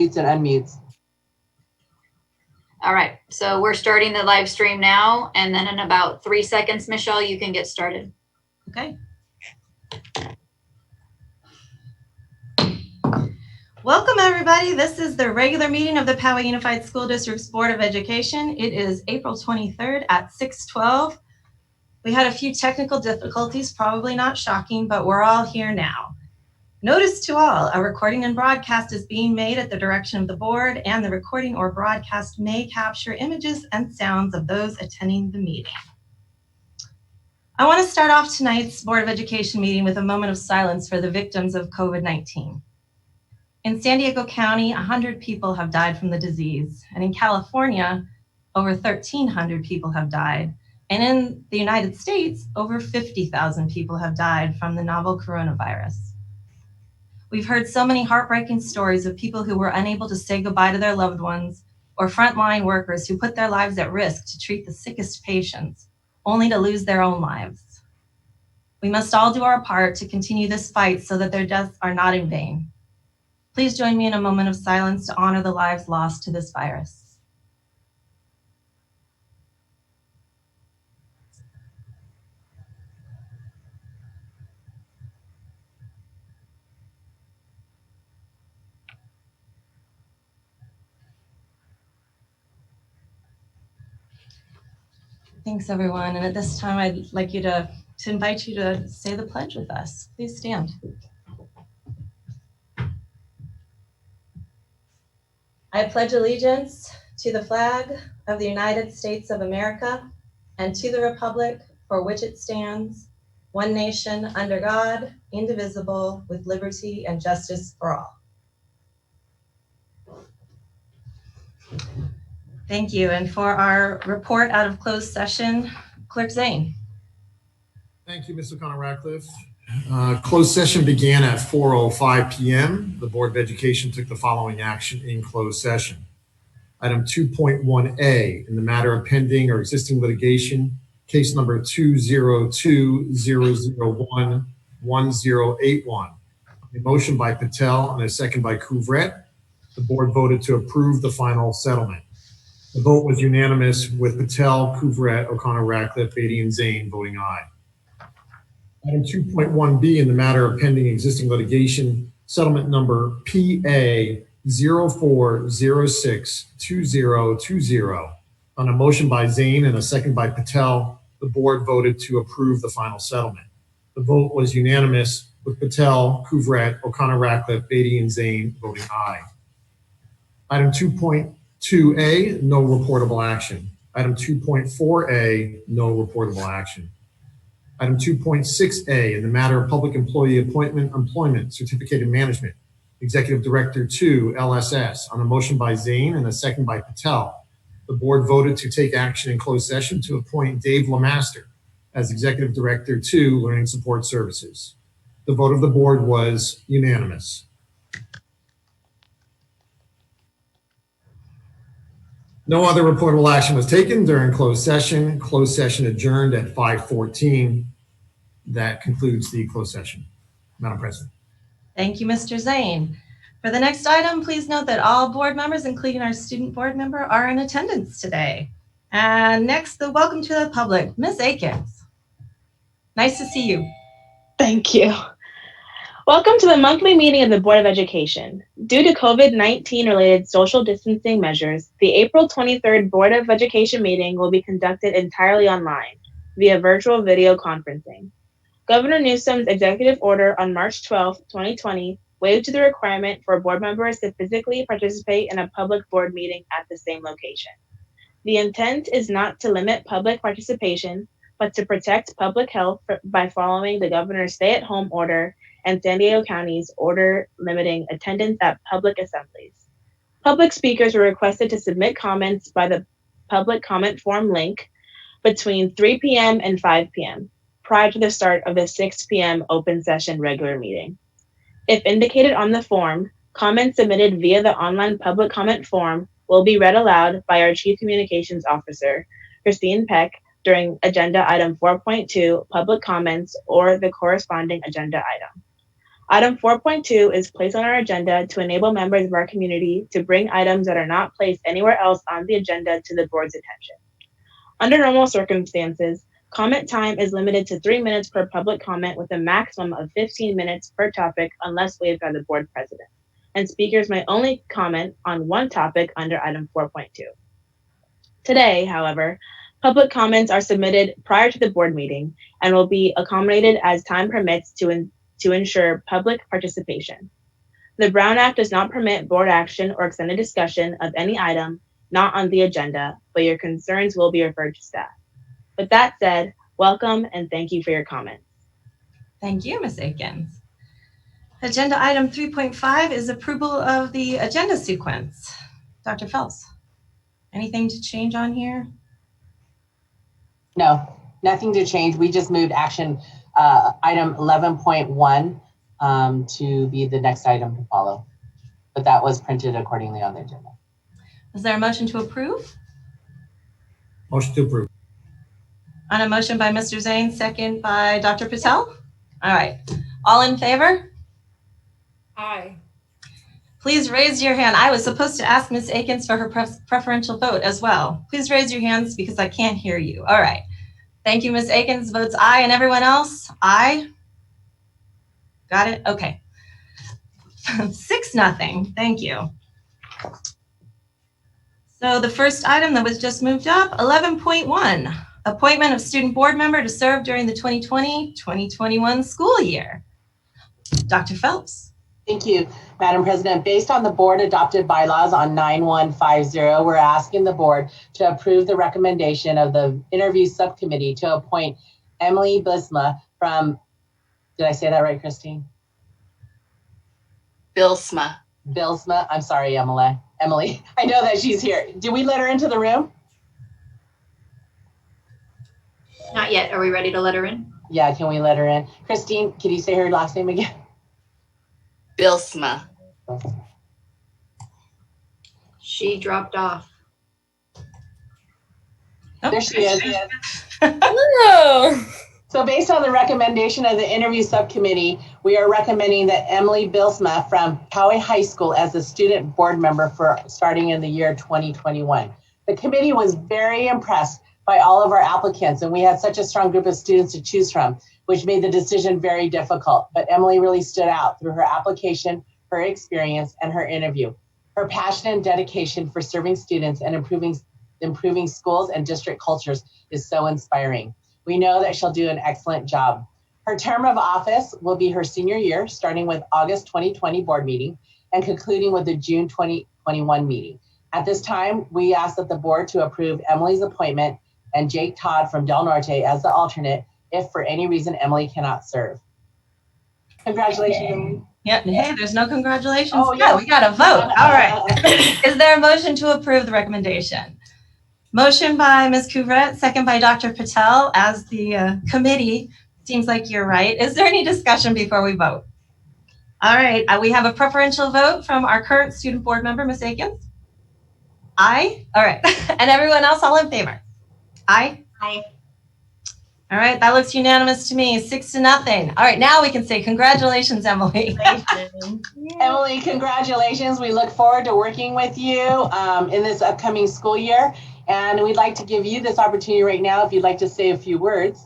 Mutes and unmutes. All right, so we're starting the live stream now, and then in about 3 seconds, Michelle, you can get started. Okay. Welcome, everybody. This is the regular meeting of the Poway Unified School District's Board of Education. It is April 23rd at 6:12. We had a few technical difficulties, probably not shocking, but we're all here now. Notice to all, a recording and broadcast is being made at the direction of the board, and the recording or broadcast may capture images and sounds of those attending the meeting. I want to start off tonight's Board of Education meeting with a moment of silence for the victims of COVID-19. In San Diego County, 100 people have died from the disease, and in California, over 1,300 people have died. And in the United States, over 50,000 people have died from the novel coronavirus. We've heard so many heartbreaking stories of people who were unable to say goodbye to their loved ones, or frontline workers who put their lives at risk to treat the sickest patients, only to lose their own lives. We must all do our part to continue this fight so that their deaths are not in vain. Please join me in a moment of silence to honor the lives lost to this virus. Thanks, everyone. And at this time, I'd like you to invite you to say the pledge with us. Please stand. I pledge allegiance to the flag of the United States of America and to the republic for which it stands, one nation under God, indivisible, with liberty and justice for all. Thank you. And for our report out of closed session, Clerk Zane. Thank you, Ms. O'Connor-Ratcliffe. Closed session began at 4:05 p.m. The Board of Education took the following action in closed session. Item 2.1A, in the matter of pending or existing litigation, case number 202-001-1081. A motion by Patel and a second by Couvret. The board voted to approve the final settlement. The vote was unanimous with Patel, Couvret, O'Connor-Ratcliffe, Beatty, and Zane voting aye. Item 2.1B, in the matter of pending existing litigation, settlement number PA 04062020. On a motion by Zane and a second by Patel, the board voted to approve the final settlement. The vote was unanimous with Patel, Couvret, O'Connor-Ratcliffe, Beatty, and Zane voting aye. Item 2.2A, no reportable action. Item 2.4A, no reportable action. Item 2.6A, in the matter of public employee appointment, employment, certificate of management, Executive Director 2, LSS, on a motion by Zane and a second by Patel. The board voted to take action in closed session to appoint Dave Lemaster as Executive Director 2, Learning Support Services. The vote of the board was unanimous. No other reportable action was taken during closed session. Closed session adjourned at 5:14. That concludes the closed session. Madam President. Thank you, Mr. Zane. For the next item, please note that all board members, including our student board member, are in attendance today. And next, the welcome to the public, Ms. Akins. Nice to see you. Thank you. Welcome to the monthly meeting of the Board of Education. Due to COVID-19 related social distancing measures, the April 23rd Board of Education meeting will be conducted entirely online via virtual video conferencing. Governor Newsom's executive order on March 12, 2020, waived the requirement for board members to physically participate in a public board meeting at the same location. The intent is not to limit public participation, but to protect public health by following the governor's stay-at-home order and San Diego County's order limiting attendance at public assemblies. Public speakers were requested to submit comments by the public comment form link between 3 p.m. and 5 p.m. prior to the start of the 6 p.m. open session regular meeting. If indicated on the form, comments submitted via the online public comment form will be read aloud by our Chief Communications Officer, Christine Peck, during agenda item 4.2, public comments, or the corresponding agenda item. Item 4.2 is placed on our agenda to enable members of our community to bring items that are not placed anywhere else on the agenda to the board's attention. Under normal circumstances, comment time is limited to 3 minutes per public comment with a maximum of 15 minutes per topic unless waived by the board president. And speakers may only comment on one topic under item 4.2. Today, however, public comments are submitted prior to the board meeting and will be accommodated as time permits to ensure public participation. The Brown Act does not permit board action or extended discussion of any item not on the agenda, but your concerns will be referred to staff. With that said, welcome and thank you for your comments. Thank you, Ms. Akins. Agenda item 3.5 is approval of the agenda sequence. Dr. Phelps, anything to change on here? No, nothing to change. We just moved action item 11.1 to be the next item to follow. But that was printed accordingly on the agenda. Is there a motion to approve? Motion to approve. On a motion by Mr. Zane, second by Dr. Patel. All right. All in favor? Aye. Please raise your hand. I was supposed to ask Ms. Akins for her preferential vote as well. Please raise your hands because I can't hear you. All right. Thank you, Ms. Akins. Votes aye, and everyone else? Aye. Got it? Okay. 6-0. Thank you. So the first item that was just moved up, 11.1, appointment of student board member to serve during the 2020-2021 school year. Dr. Phelps. Thank you, Madam President. Based on the board adopted bylaws on 9150, we're asking the board to approve the recommendation of the interview subcommittee to appoint Emily Bisma from, did I say that right, Christine? Bilsma. Bilsma. I'm sorry, Emily. I know that she's here. Did we let her into the room? Not yet. Are we ready to let her in? Yeah, can we let her in? Christine, can you say her last name again? Bilsma. She dropped off. Oh, There she is. Hello. So based on the recommendation of the interview subcommittee, we are recommending that Emily Bilsma from Poway High School as a student board member for starting in the year 2021. The committee was very impressed by all of our applicants, and we had such a strong group of students to choose from, which made the decision very difficult. But Emily really stood out through her application, her experience, and her interview. Her passion and dedication for serving students and improving schools and district cultures is so inspiring. We know that she'll do an excellent job. Her term of office will be her senior year, starting with August 2020 board meeting and concluding with the June 2021 meeting. At this time, we ask that the board to approve Emily's appointment and Jake Todd from Del Norte as the alternate if for any reason Emily cannot serve. Congratulations, Emily. Yep. Hey, there's no congratulations. Oh, yeah, yeah. we got a vote. All right. Is there a motion to approve the recommendation? Motion by Ms. Couvret, second by Dr. Patel as the committee. Seems like you're right. Is there any discussion before we vote? All right. We have a preferential vote from our current student board member, Ms. Akins. Aye. All right. And everyone else, all in favor? Aye. Aye. All right. That looks unanimous to me. 6-0. All right. Now we can say congratulations, Emily. Emily, congratulations. We look forward to working with you in this upcoming school year. And we'd like to give you this opportunity right now if you'd like to say a few words.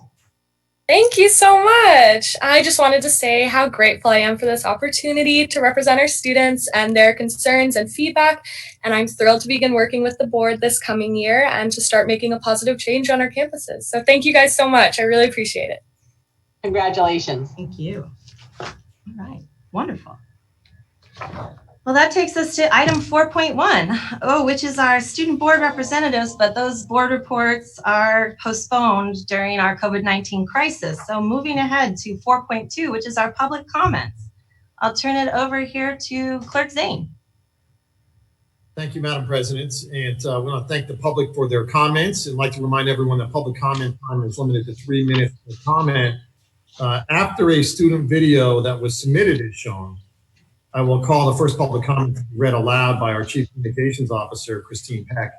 Thank you so much. I just wanted to say how grateful I am for this opportunity to represent our students and their concerns and feedback. And I'm thrilled to begin working with the board this coming year and to start making a positive change on our campuses. So thank you guys so much. I really appreciate it. Congratulations. Thank you. All right. Wonderful. Well, that takes us to item 4.1, which is our student board representatives, but those board reports are postponed during our COVID-19 crisis. So moving ahead to 4.2, which is our public comments. I'll turn it over here to Clerk Zane. Thank you, Madam President. And we want to thank the public for their comments and like to remind everyone that public comment time is limited to 3 minutes per comment. After a student video that was submitted is shown, I will call the first public comment to be read aloud by our Chief Communications Officer, Christine Peck.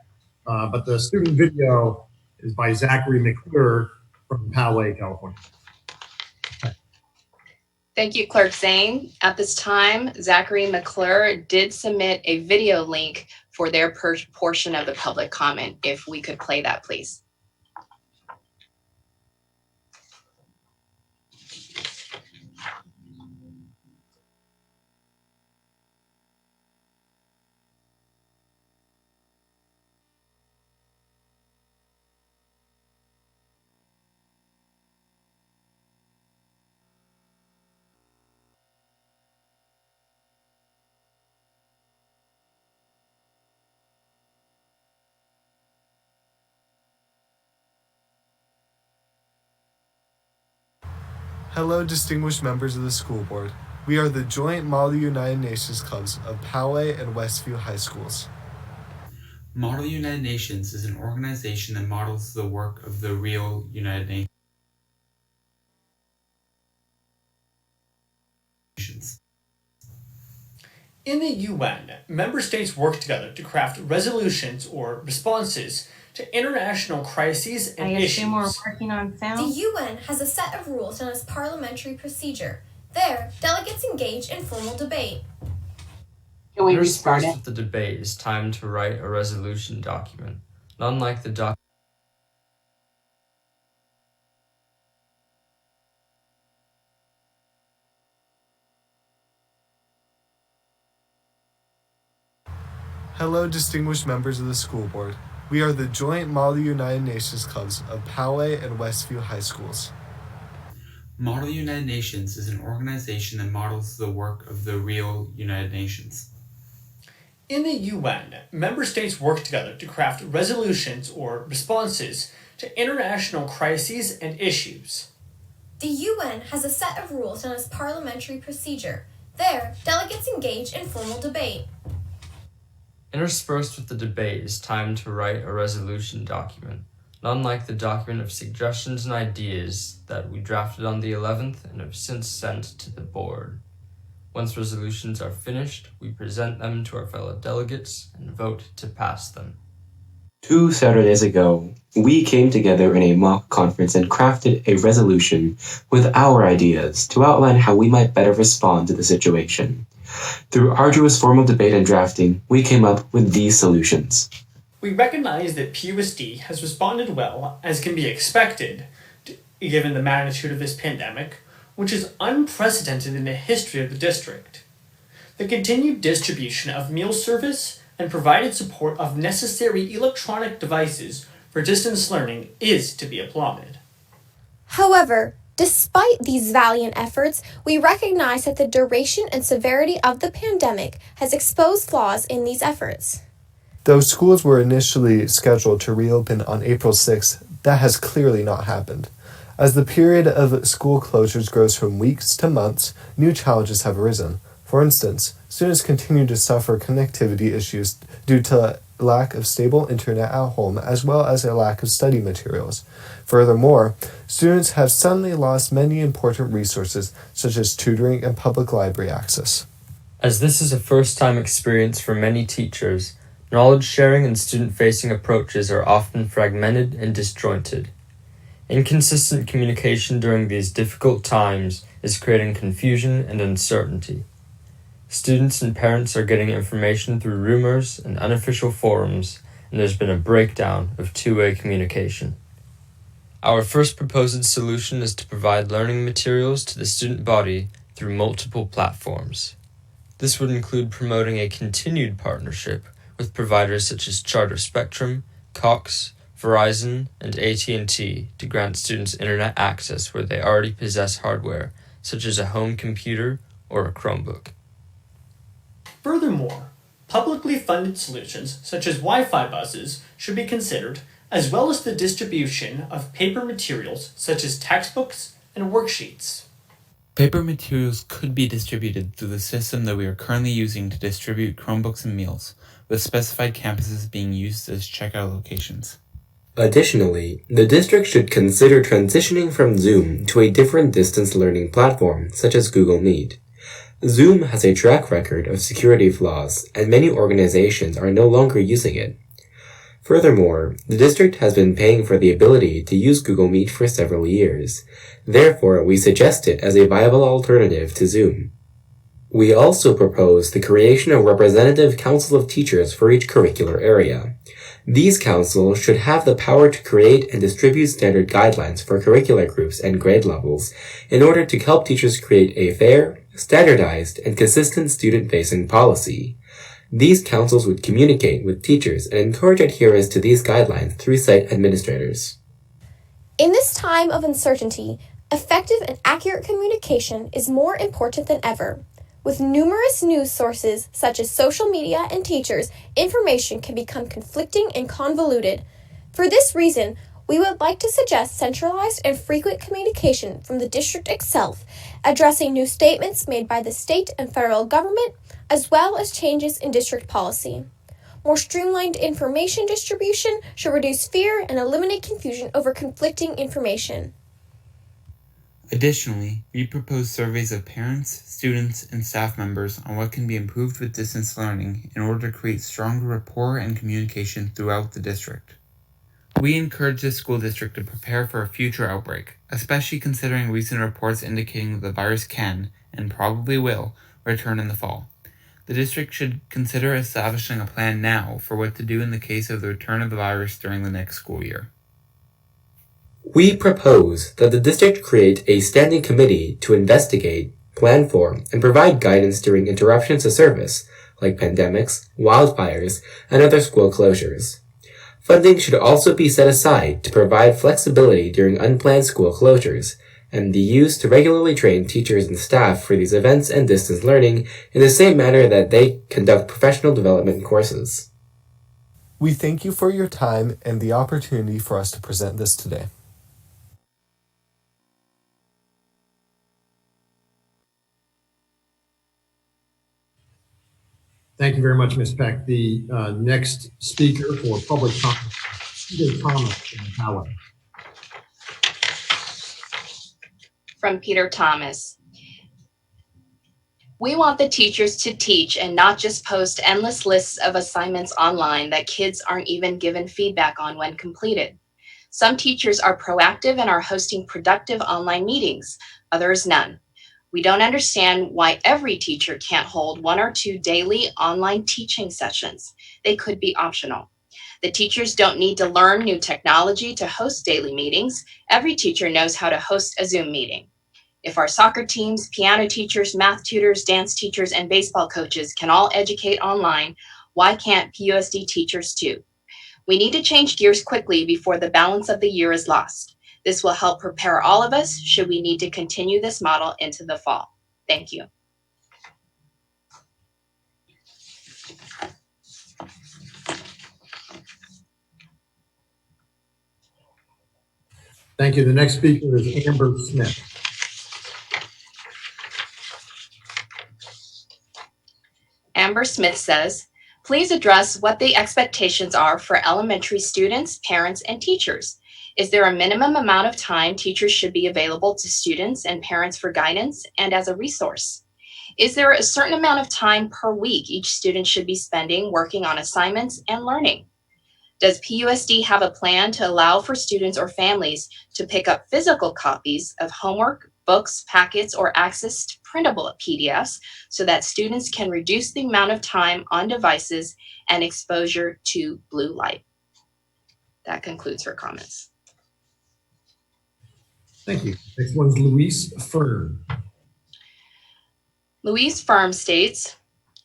But the student video is by Zachary McClure from Poway, California. Thank you, Clerk Zane. At this time, Zachary McClure did submit a video link for their portion of the public comment. If we could play that, please. Hello, distinguished members of the school board. We are the joint Model United Nations clubs of Poway and Westview High Schools. Model United Nations is an organization that models the work of the real United Nations. In the UN, member states work together to craft resolutions or responses to international crises and issues. I assume we're working on sound. The UN has a set of rules known as parliamentary procedure. There, delegates engage in formal debate. Can we restart it? Interspersed with the debate is time to write a resolution document. Unlike the document Hello, distinguished members of the school board. We are the joint Model United Nations clubs of Poway and Westview High Schools. Model United Nations is an organization that models the work of the real United Nations. In the UN, member states work together to craft resolutions or responses to international crises and issues. The UN has a set of rules known as parliamentary procedure. There, delegates engage in formal debate. Interspersed with the debate is time to write a resolution document. Unlike the document of suggestions and ideas that we drafted on the 11th and have since sent to the board. Once resolutions are finished, we present them to our fellow delegates and vote to pass them. 2 Saturdays ago, we came together in a mock conference and crafted a resolution with our ideas to outline how we might better respond to the situation. Through arduous formal debate and drafting, we came up with these solutions. We recognize that PUSD has responded well, as can be expected, given the magnitude of this pandemic, which is unprecedented in the history of the district. The continued distribution of meal service and provided support of necessary electronic devices for distance learning is to be applauded. However, despite these valiant efforts, we recognize that the duration and severity of the pandemic has exposed flaws in these efforts. Though schools were initially scheduled to reopen on April 6th, that has clearly not happened. As the period of school closures grows from weeks to months, new challenges have arisen. For instance, students continue to suffer connectivity issues due to lack of stable internet at home, as well as a lack of study materials. Furthermore, students have suddenly lost many important resources, such as tutoring and public library access. As this is a first-time experience for many teachers, knowledge sharing and student-facing approaches are often fragmented and disjointed. Inconsistent communication during these difficult times is creating confusion and uncertainty. Students and parents are getting information through rumors and unofficial forums, and there's been a breakdown of two-way communication. Our first proposed solution is to provide learning materials to the student body through multiple platforms. This would include promoting a continued partnership with providers such as Charter Spectrum, Cox, Verizon, and AT&T to grant students internet access where they already possess hardware, such as a home computer or a Chromebook. Furthermore, publicly funded solutions such as Wi-Fi buses should be considered, as well as the distribution of paper materials such as textbooks and worksheets. Paper materials could be distributed through the system that we are currently using to distribute Chromebooks and meals, with specified campuses being used as checkout locations. Additionally, the district should consider transitioning from Zoom to a different distance learning platform, such as Google Meet. Zoom has a track record of security flaws, and many organizations are no longer using it. Furthermore, the district has been paying for the ability to use Google Meet for several years. Therefore, we suggest it as a viable alternative to Zoom. We also propose the creation of representative councils of teachers for each curricular area. These councils should have the power to create and distribute standard guidelines for curricular groups and grade levels in order to help teachers create a fair, standardized, and consistent student-facing policy. These councils would communicate with teachers and encourage adherence to these guidelines through site administrators. In this time of uncertainty, effective and accurate communication is more important than ever. With numerous news sources such as social media and teachers, information can become conflicting and convoluted. For this reason, we would like to suggest centralized and frequent communication from the district itself, addressing new statements made by the state and federal government, as well as changes in district policy. More streamlined information distribution should reduce fear and eliminate confusion over conflicting information. Additionally, we propose surveys of parents, students, and staff members on what can be improved with distance learning in order to create stronger rapport and communication throughout the district. We encourage the school district to prepare for a future outbreak, especially considering recent reports indicating that the virus can, and probably will, return in the fall. The district should consider establishing a plan now for what to do in the case of the return of the virus during the next school year. We propose that the district create a standing committee to investigate, plan for, and provide guidance during interruptions to service, like pandemics, wildfires, and other school closures. Funding should also be set aside to provide flexibility during unplanned school closures, and be used to regularly train teachers and staff for these events and distance learning in the same manner that they conduct professional development courses. We thank you for your time and the opportunity for us to present this today. Thank you very much, Ms. Peck. The next speaker for public comment, Peter Thomas from Poway. From Peter Thomas. We want the teachers to teach and not just post endless lists of assignments online that kids aren't even given feedback on when completed. Some teachers are proactive and are hosting productive online meetings, others none. We don't understand why every teacher can't hold 1 or 2 daily online teaching sessions. They could be optional. The teachers don't need to learn new technology to host daily meetings. Every teacher knows how to host a Zoom meeting. If our soccer teams, piano teachers, math tutors, dance teachers, and baseball coaches can all educate online, why can't PUSD teachers too? We need to change gears quickly before the balance of the year is lost. This will help prepare all of us should we need to continue this model into the fall. Thank you. Thank you. The next speaker is Amber Smith. Amber Smith says, please address what the expectations are for elementary students, parents, and teachers. Is there a minimum amount of time teachers should be available to students and parents for guidance and as a resource? Is there a certain amount of time per week each student should be spending working on assignments and learning? Does PUSD have a plan to allow for students or families to pick up physical copies of homework, books, packets, or access to printable PDFs so that students can reduce the amount of time on devices and exposure to blue light? That concludes her comments. Thank you. Next one is Louise Fern. Louise Firm states,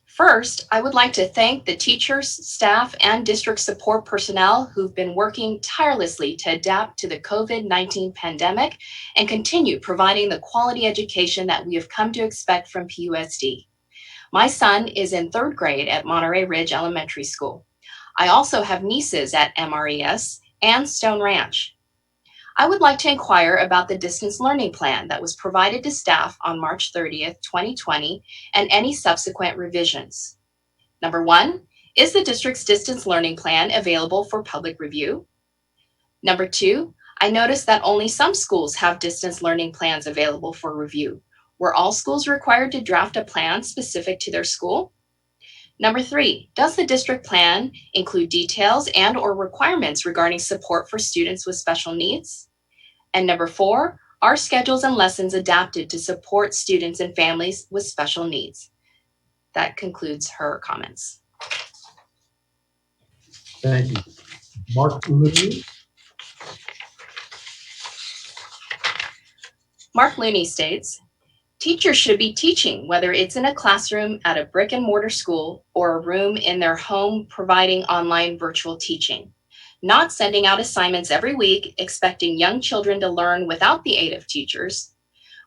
first, I would like to thank the teachers, staff, and district support personnel who've been working tirelessly to adapt to the COVID-19 pandemic and continue providing the quality education that we have come to expect from PUSD. My son is in 3rd grade at Monterey Ridge Elementary School. I also have nieces at MRES and Stone Ranch. I would like to inquire about the distance learning plan that was provided to staff on March 30th, 2020, and any subsequent revisions. Number 1, is the district's distance learning plan available for public review? Number 2, I noticed that only some schools have distance learning plans available for review. Were all schools required to draft a plan specific to their school? Number 3, does the district plan include details and/or requirements regarding support for students with special needs? And number 4, are schedules and lessons adapted to support students and families with special needs? That concludes her comments. Thank you. Mark Looney. Mark Looney states, teachers should be teaching, whether it's in a classroom at a brick and mortar school or a room in their home providing online virtual teaching, not sending out assignments every week expecting young children to learn without the aid of teachers,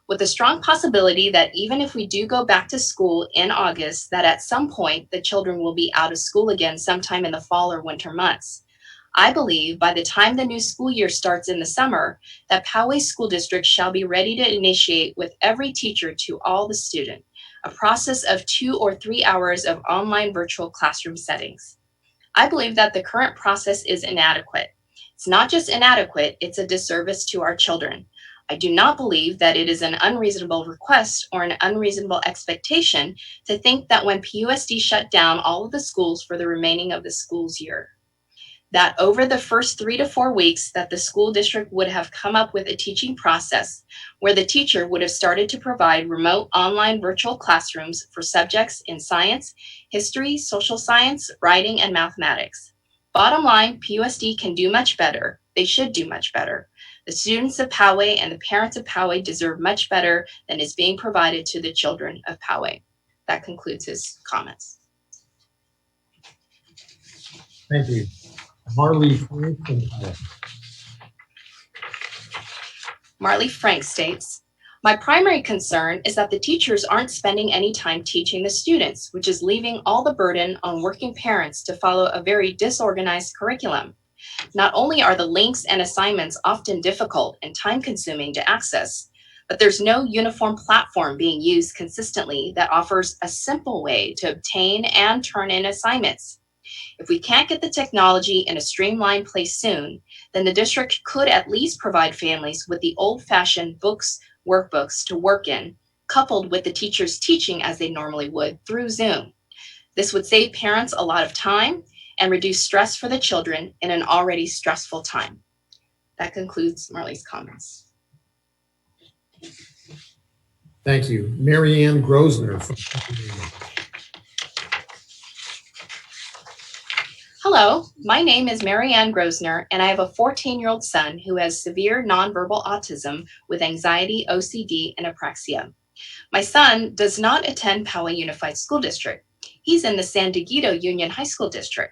with a strong possibility that even if we do go back to school in August, that at some point the children will be out of school again sometime in the fall or winter months. I believe by the time the new school year starts in the summer, that Poway School District shall be ready to initiate with every teacher to all the student, a process of 2 or 3 hours of online virtual classroom settings. I believe that the current process is inadequate. It's not just inadequate, it's a disservice to our children. I do not believe that it is an unreasonable request or an unreasonable expectation to think that when PUSD shut down all of the schools for the remaining of the school's year, that over the first 3 to 4 weeks that the school district would have come up with a teaching process where the teacher would have started to provide remote online virtual classrooms for subjects in science, history, social science, writing, and mathematics. Bottom line, PUSD can do much better. They should do much better. The students of Poway and the parents of Poway deserve much better than is being provided to the children of Poway. That concludes his comments. Thank you. Marley Frank. Marley Frank states, my primary concern is that the teachers aren't spending any time teaching the students, which is leaving all the burden on working parents to follow a very disorganized curriculum. Not only are the links and assignments often difficult and time-consuming to access, but there's no uniform platform being used consistently that offers a simple way to obtain and turn in assignments. If we can't get the technology in a streamlined place soon, then the district could at least provide families with the old-fashioned books, workbooks to work in, coupled with the teachers teaching as they normally would through Zoom. This would save parents a lot of time and reduce stress for the children in an already stressful time. That concludes Marley's comments. Thank you. Marianne Grosner from Pennsylvania. Hello, my name is Marianne Grosner, and I have a 14-year-old son who has severe nonverbal autism with anxiety, OCD, and apraxia. My son does not attend Poway Unified School District. He's in the San Diego Union High School District.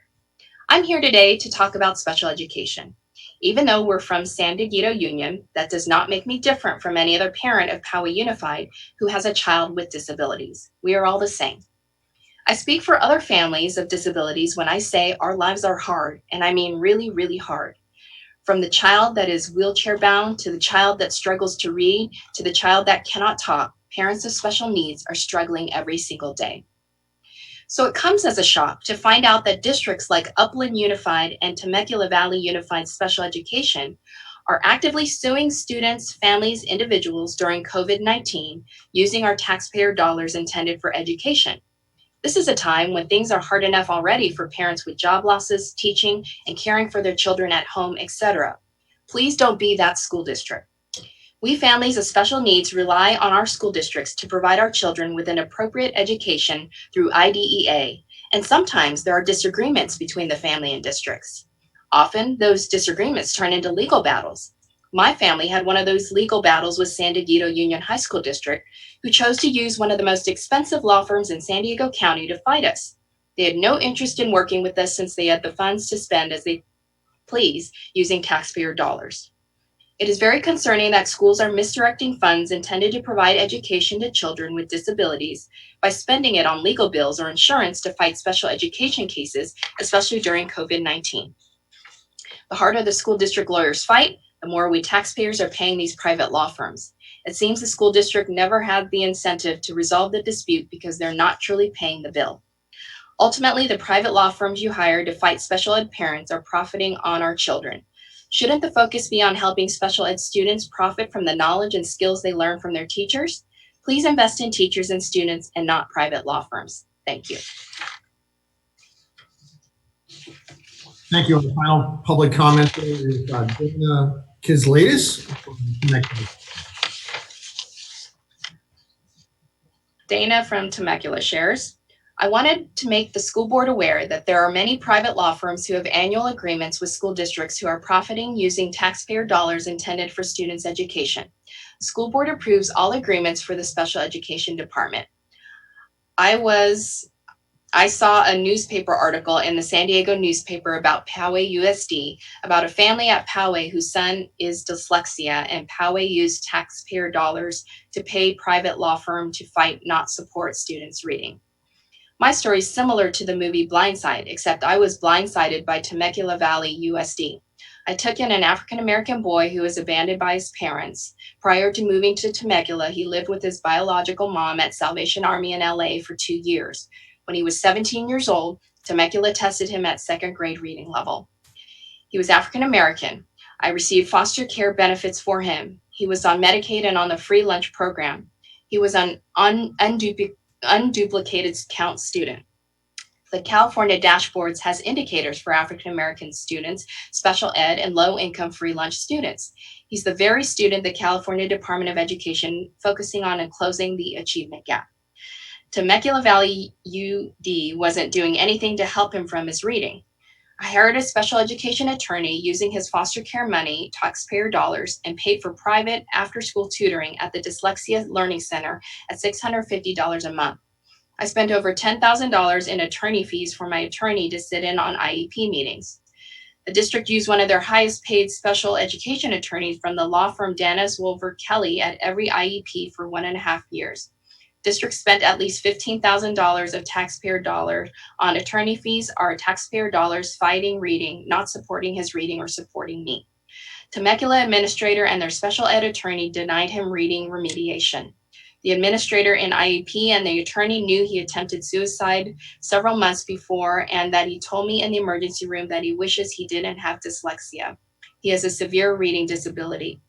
I'm here today to talk about special education. Even though we're from San Diego Union, that does not make me different from any other parent of Poway Unified who has a child with disabilities. We are all the same. I speak for other families of disabilities when I say our lives are hard, and I mean really, really hard. From the child that is wheelchair bound, to the child that struggles to read, to the child that cannot talk, parents of special needs are struggling every single day. So it comes as a shock to find out that districts like Upland Unified and Temecula Valley Unified Special Education are actively suing students, families, individuals during COVID-19 using our taxpayer dollars intended for education. This is a time when things are hard enough already for parents with job losses, teaching, and caring for their children at home, etc. Please don't be that school district. We families of special needs rely on our school districts to provide our children with an appropriate education through IDEA, and sometimes there are disagreements between the family and districts. Often, those disagreements turn into legal battles. My family had one of those legal battles with San Diego Union High School District, who chose to use one of the most expensive law firms in San Diego County to fight us. They had no interest in working with us since they had the funds to spend as they please using taxpayer dollars. It is very concerning that schools are misdirecting funds intended to provide education to children with disabilities by spending it on legal bills or insurance to fight special education cases, especially during COVID-19. The harder the school district lawyers fight, the more we taxpayers are paying these private law firms. It seems the school district never had the incentive to resolve the dispute because they're not truly paying the bill. Ultimately, the private law firms you hire to fight special ed parents are profiting on our children. Shouldn't the focus be on helping special ed students profit from the knowledge and skills they learn from their teachers? Please invest in teachers and students and not private law firms. Thank you. Thank you. Our final public comment is Dana Kislatis from Temecula. Dana from Temecula shares, I wanted to make the school board aware that there are many private law firms who have annual agreements with school districts who are profiting using taxpayer dollars intended for students' education. The school board approves all agreements for the special education department. I saw a newspaper article in the San Diego newspaper about Poway USD, about a family at Poway whose son is dyslexia, and Poway used taxpayer dollars to pay private law firm to fight not support students reading. My story is similar to the movie Blindside, except I was blindsided by Temecula Valley USD. I took in an African-American boy who was abandoned by his parents. Prior to moving to Temecula, he lived with his biological mom at Salvation Army in LA for 2 years. When he was 17 years old, Temecula tested him at 2nd grade reading level. He was African-American. I received foster care benefits for him. He was on Medicaid and on the free lunch program. He was an unduplicated count student. The California dashboards has indicators for African-American students, special ed, and low-income free lunch students. He's the very student the California Department of Education focusing on and closing the achievement gap. Temecula Valley UD wasn't doing anything to help him from his reading. I hired a special education attorney using his foster care money, taxpayer dollars, and paid for private after-school tutoring at the Dyslexia Learning Center at $650 a month. I spent over $10,000 in attorney fees for my attorney to sit in on IEP meetings. The district used one of their highest paid special education attorneys from the law firm Dennis Wolver Kelly at every IEP for 1.5 years. District spent at least $15,000 of taxpayer dollars on attorney fees, or taxpayer dollars fighting reading, not supporting his reading or supporting me. Temecula administrator and their special ed attorney denied him reading remediation. The administrator in IEP and the attorney knew he attempted suicide several months before, and that he told me in the emergency room that he wishes he didn't have dyslexia. He has a severe reading disability.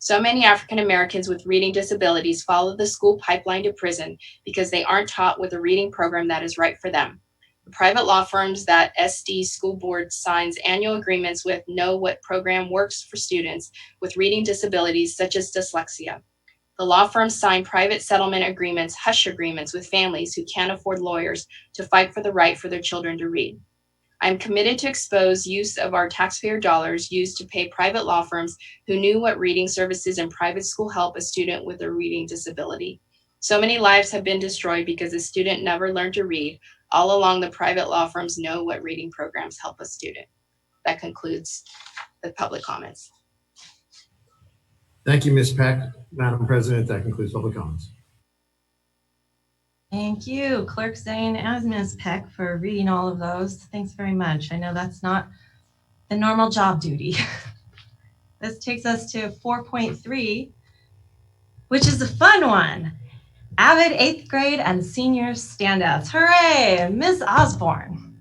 So many African Americans with reading disabilities follow the school pipeline to prison because they aren't taught with a reading program that is right for them. The private law firms that SD School Board signs annual agreements with know what program works for students with reading disabilities such as dyslexia. The law firms sign private settlement agreements, hush agreements with families who can't afford lawyers to fight for the right for their children to read. I am committed to expose use of our taxpayer dollars used to pay private law firms who knew what reading services and private school help a student with a reading disability. So many lives have been destroyed because a student never learned to read. All along, the private law firms know what reading programs help a student. That concludes the public comments. Thank you, Ms. Peck. Madam President, that concludes public comments. Thank you, Clerk Zane and Ms. Peck, for reading all of those. Thanks very much. I know that's not the normal job duty. This takes us to 4.3, which is a fun one. Avid 8th grade and senior standouts. Hooray! Ms. Osborne.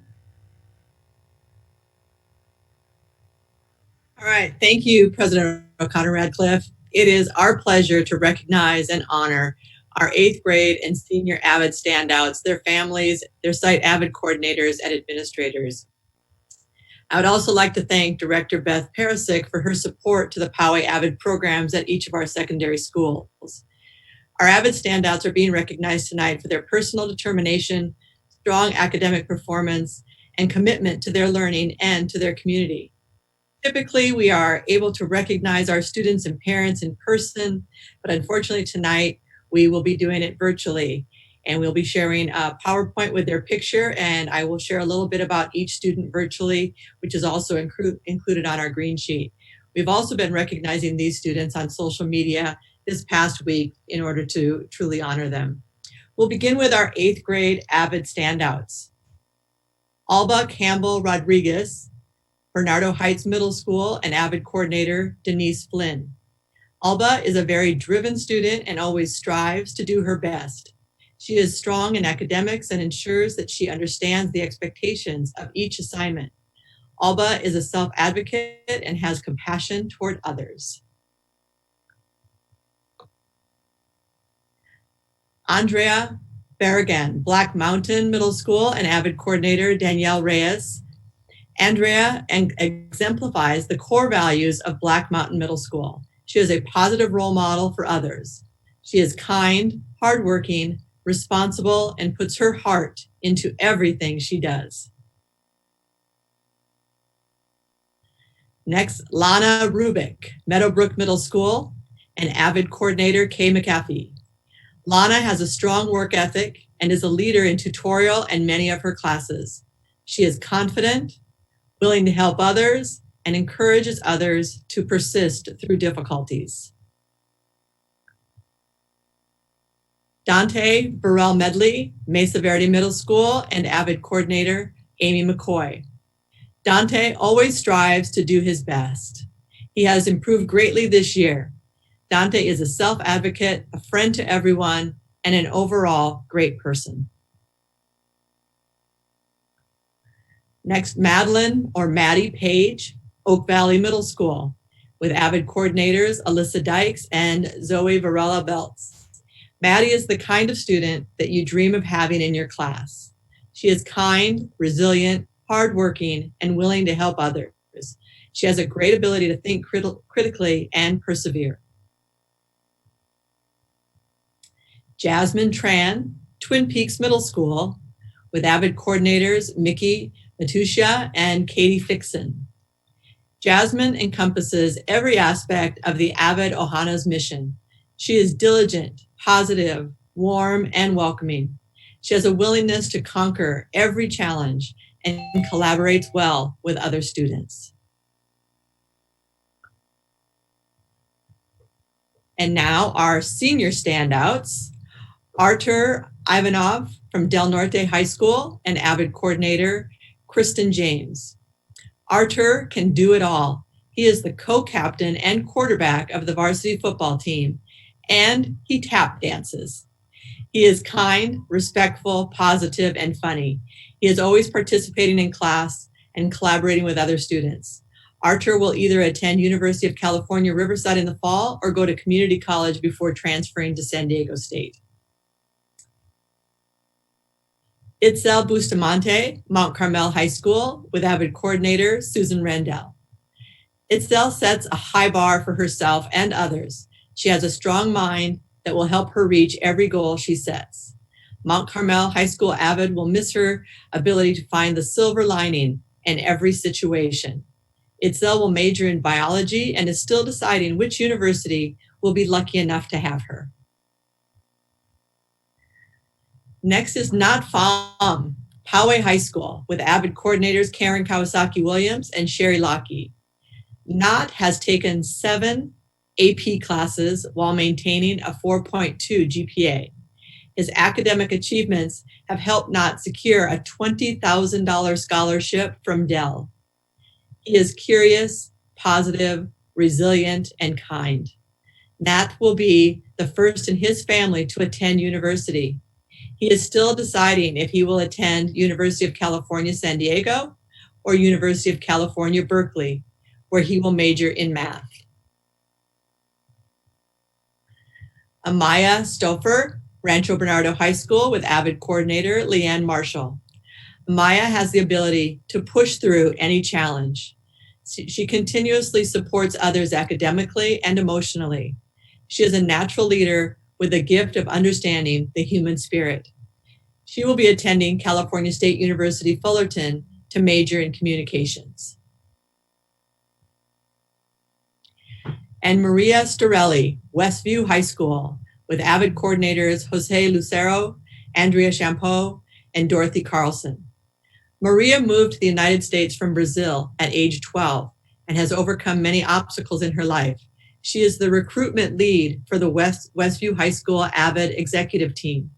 All right. Thank you, President O'Connor Radcliffe. It is our pleasure to recognize and honor our 8th grade and senior Avid standouts, their families, their site Avid coordinators, and administrators. I would also like to thank Director Beth Perisic for her support to the Poway Avid programs at each of our secondary schools. Our Avid standouts are being recognized tonight for their personal determination, strong academic performance, and commitment to their learning and to their community. Typically, we are able to recognize our students and parents in person, but unfortunately tonight, we will be doing it virtually, and we'll be sharing a PowerPoint with their picture, and I will share a little bit about each student virtually, which is also included on our green sheet. We've also been recognizing these students on social media this past week in order to truly honor them. We'll begin with our 8th grade Avid standouts. Alba Campbell Rodriguez, Bernardo Heights Middle School, and Avid coordinator Denise Flynn. Alba is a very driven student and always strives to do her best. She is strong in academics and ensures that she understands the expectations of each assignment. Alba is a self-advocate and has compassion toward others. Andrea Barragan, Black Mountain Middle School, and Avid coordinator Danielle Reyes. Andrea exemplifies the core values of Black Mountain Middle School. She is a positive role model for others. She is kind, hardworking, responsible, and puts her heart into everything she does. Next, Lana Rubik, Meadowbrook Middle School, and Avid coordinator Kay McAfee. Lana has a strong work ethic and is a leader in tutorial and many of her classes. She is confident, willing to help others, and encourages others to persist through difficulties. Dante Burrell Medley, Mesa Verde Middle School, and Avid coordinator Amy McCoy. Dante always strives to do his best. He has improved greatly this year. Dante is a self-advocate, a friend to everyone, and an overall great person. Next, Madeline or Maddie Page, Oak Valley Middle School, with Avid coordinators Alyssa Dykes and Zoe Varela Belts. Maddie is the kind of student that you dream of having in your class. She is kind, resilient, hardworking, and willing to help others. She has a great ability to think critically and persevere. Jasmine Tran, Twin Peaks Middle School, with Avid coordinators Mickey Matusha and Katie Fixon. Jasmine encompasses every aspect of the Avid Ohana's mission. She is diligent, positive, warm, and welcoming. She has a willingness to conquer every challenge and collaborates well with other students. And now our senior standouts, Artur Ivanov from Del Norte High School and Avid coordinator Kristen James. Artur can do it all. He is the co-captain and quarterback of the varsity football team, and he tap dances. He is kind, respectful, positive, and funny. He is always participating in class and collaborating with other students. Artur will either attend University of California, Riverside in the fall or go to community college before transferring to San Diego State. Itzel Bustamante, Mount Carmel High School, with Avid coordinator Susan Randell. Itzel sets a high bar for herself and others. She has a strong mind that will help her reach every goal she sets. Mount Carmel High School Avid will miss her ability to find the silver lining in every situation. Itzel will major in biology and is still deciding which university will be lucky enough to have her. Next is Nat Pham, Poway High School, with Avid coordinators Karen Kawasaki-Williams and Sherry Lockey. Nat has taken 7 AP classes while maintaining a 4.2 GPA. His academic achievements have helped Nat secure a $20,000 scholarship from Dell. He is curious, positive, resilient, and kind. Nat will be the first in his family to attend university. He is still deciding if he will attend University of California, San Diego, or University of California, Berkeley, where he will major in math. Amaya Stouffer, Rancho Bernardo High School, with Avid coordinator Leanne Marshall. Amaya has the ability to push through any challenge. She continuously supports others academically and emotionally. She is a natural leader with a gift of understanding the human spirit. She will be attending California State University Fullerton to major in communications. And Maria Storelli, Westview High School, with Avid coordinators Jose Lucero, Andrea Champeau, and Dorothy Carlson. Maria moved to the United States from Brazil at age 12 and has overcome many obstacles in her life. She is the recruitment lead for the Westview High School Avid executive team.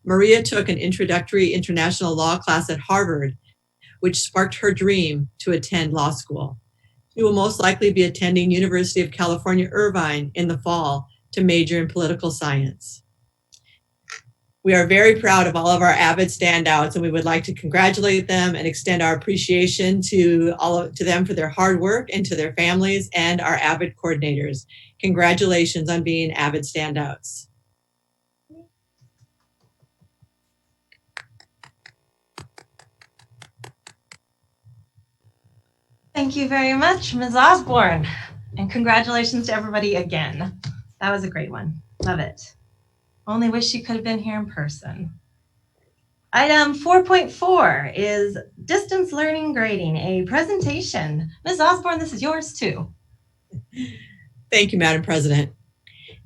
Maria took an introductory international law class at Harvard, which sparked her dream to attend law school. She will most likely be attending University of California, Irvine in the fall to major in political science. We are very proud of all of our Avid standouts, and we would like to congratulate them and extend our appreciation to them for their hard work and to their families and our Avid coordinators. Congratulations on being Avid standouts. Thank you very much, Ms. Osborne. And congratulations to everybody again. That was a great one. Love it. Only wish you could have been here in person. Item 4.4 is distance learning grading, a presentation. Ms. Osborne, this is yours too. Thank you, Madam President.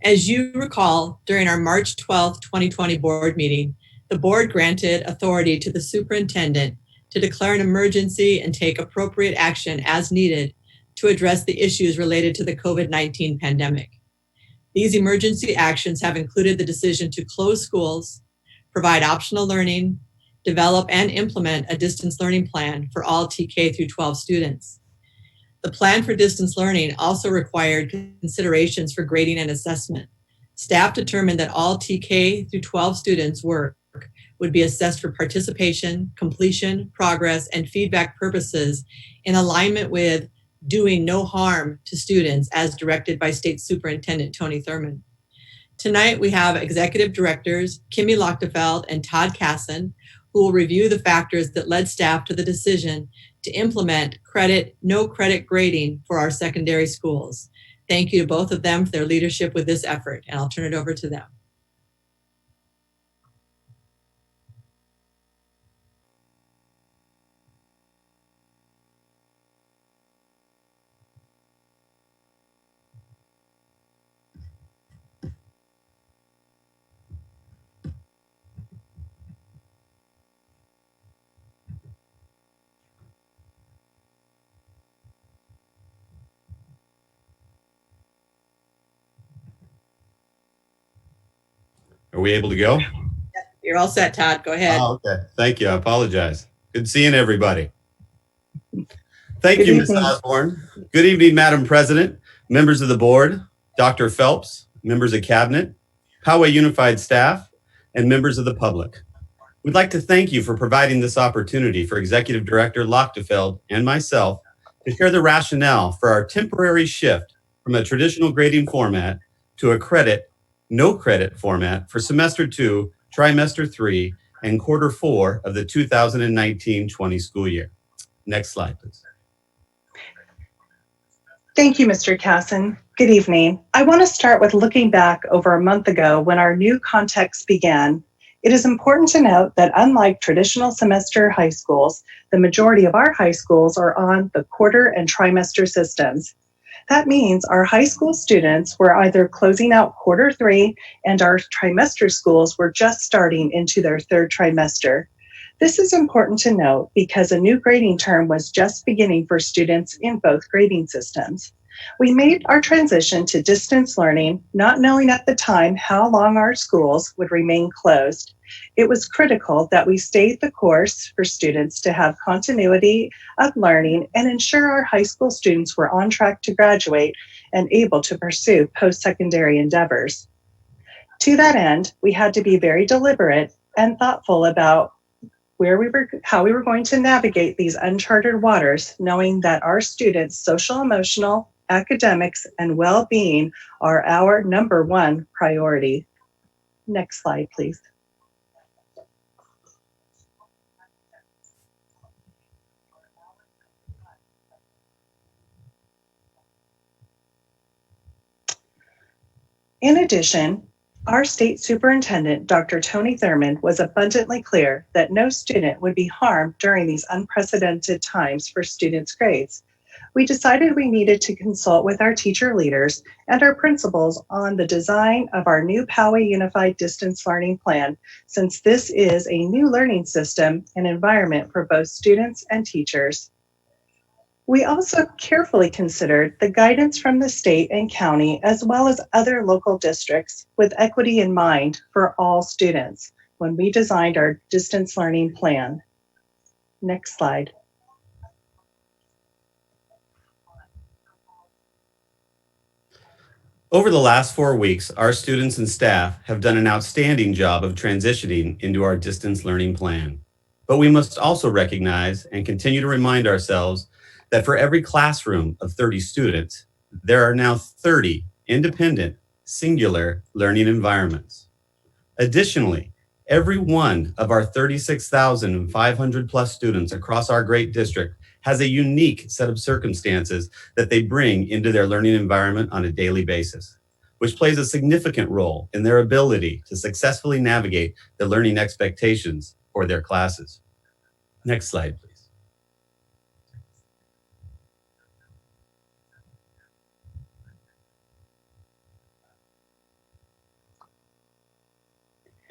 As you recall, during our March 12th, 2020 board meeting, the board granted authority to the superintendent to declare an emergency and take appropriate action as needed to address the issues related to the COVID-19 pandemic. These emergency actions have included the decision to close schools, provide optional learning, develop and implement a distance learning plan for all TK through 12 students. The plan for distance learning also required considerations for grading and assessment. Staff determined that all TK through 12 students' work would be assessed for participation, completion, progress, and feedback purposes in alignment with doing no harm to students as directed by State Superintendent Tony Thurmond. Tonight, we have Executive Directors Kimmy Lochtefeld and Todd Casson, who will review the factors that led staff to the decision to implement no credit grading for our secondary schools. Thank you to both of them for their leadership with this effort, and I'll turn it over to them. Are we able to go? You're all set, Todd. Go ahead. Oh, okay. Thank you. I apologize. Good seeing everybody. Thank you, Ms. Osborne. Good evening, Madam President, members of the board, Dr. Phelps, members of cabinet, Poway Unified staff, and members of the public. We'd like to thank you for providing this opportunity for Executive Director Lochtefeld and myself to share the rationale for our temporary shift from a traditional grading format to a no credit format for semester 2, trimester 3, and quarter 4 of the 2019-20 school year. Next slide, please. Thank you, Mr. Casson. Good evening. I want to start with looking back over a month ago when our new context began. It is important to note that unlike traditional semester high schools, the majority of our high schools are on the quarter and trimester systems. That means our high school students were either closing out quarter 3 and our trimester schools were just starting into their 3rd trimester. This is important to note because a new grading term was just beginning for students in both grading systems. We made our transition to distance learning, not knowing at the time how long our schools would remain closed. It was critical that we stayed the course for students to have continuity of learning and ensure our high school students were on track to graduate and able to pursue post-secondary endeavors. To that end, we had to be very deliberate and thoughtful about how we were going to navigate these uncharted waters, knowing that our students' social, emotional, academics, and well-being are our number one priority. Next slide, please. In addition, our state superintendent, Dr. Tony Thurmond, was abundantly clear that no student would be harmed during these unprecedented times for students' grades. We decided we needed to consult with our teacher leaders and our principals on the design of our new Poway Unified Distance Learning Plan, since this is a new learning system and environment for both students and teachers. We also carefully considered the guidance from the state and county, as well as other local districts, with equity in mind for all students when we designed our distance learning plan. Next slide. Over the last 4 weeks, our students and staff have done an outstanding job of transitioning into our distance learning plan. But we must also recognize and continue to remind ourselves that for every classroom of 30 students, there are now 30 independent, singular learning environments. Additionally, every one of our 36,500 plus students across our great district has a unique set of circumstances that they bring into their learning environment on a daily basis, which plays a significant role in their ability to successfully navigate the learning expectations for their classes. Next slide, please.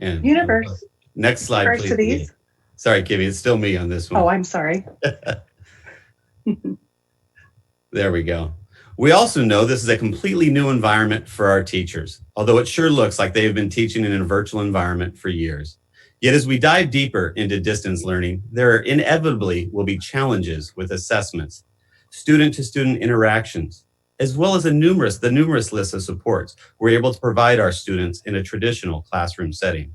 And next slide, please. Universities. Sorry, Kimmy, it's still me on this one. Oh, I'm sorry. There we go. We also know this is a completely new environment for our teachers, although it sure looks like they have been teaching in a virtual environment for years. Yet as we dive deeper into distance learning, there inevitably will be challenges with assessments, student-to-student interactions, as well as the numerous list of supports we're able to provide our students in a traditional classroom setting.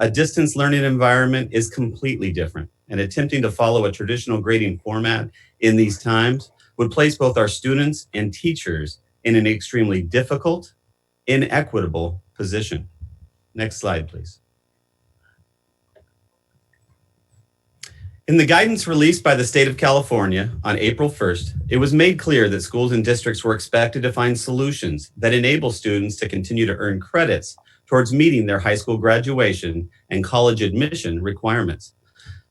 A distance learning environment is completely different, and attempting to follow a traditional grading format in these times would place both our students and teachers in an extremely difficult, inequitable position. Next slide, please. In the guidance released by the state of California on April 1st, it was made clear that schools and districts were expected to find solutions that enable students to continue to earn credits towards meeting their high school graduation and college admission requirements.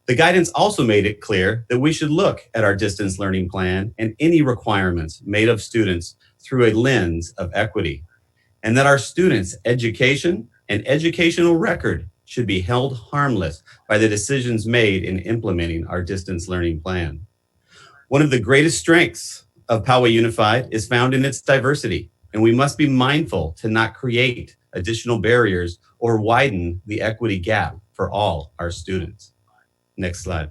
The guidance also made it clear that we should look at our distance learning plan and any requirements made of students through a lens of equity, and that our students' education and educational record should be held harmless by the decisions made in implementing our distance learning plan. One of the greatest strengths of Poway Unified is found in its diversity, and we must be mindful to not create additional barriers or widen the equity gap for all our students. Next slide.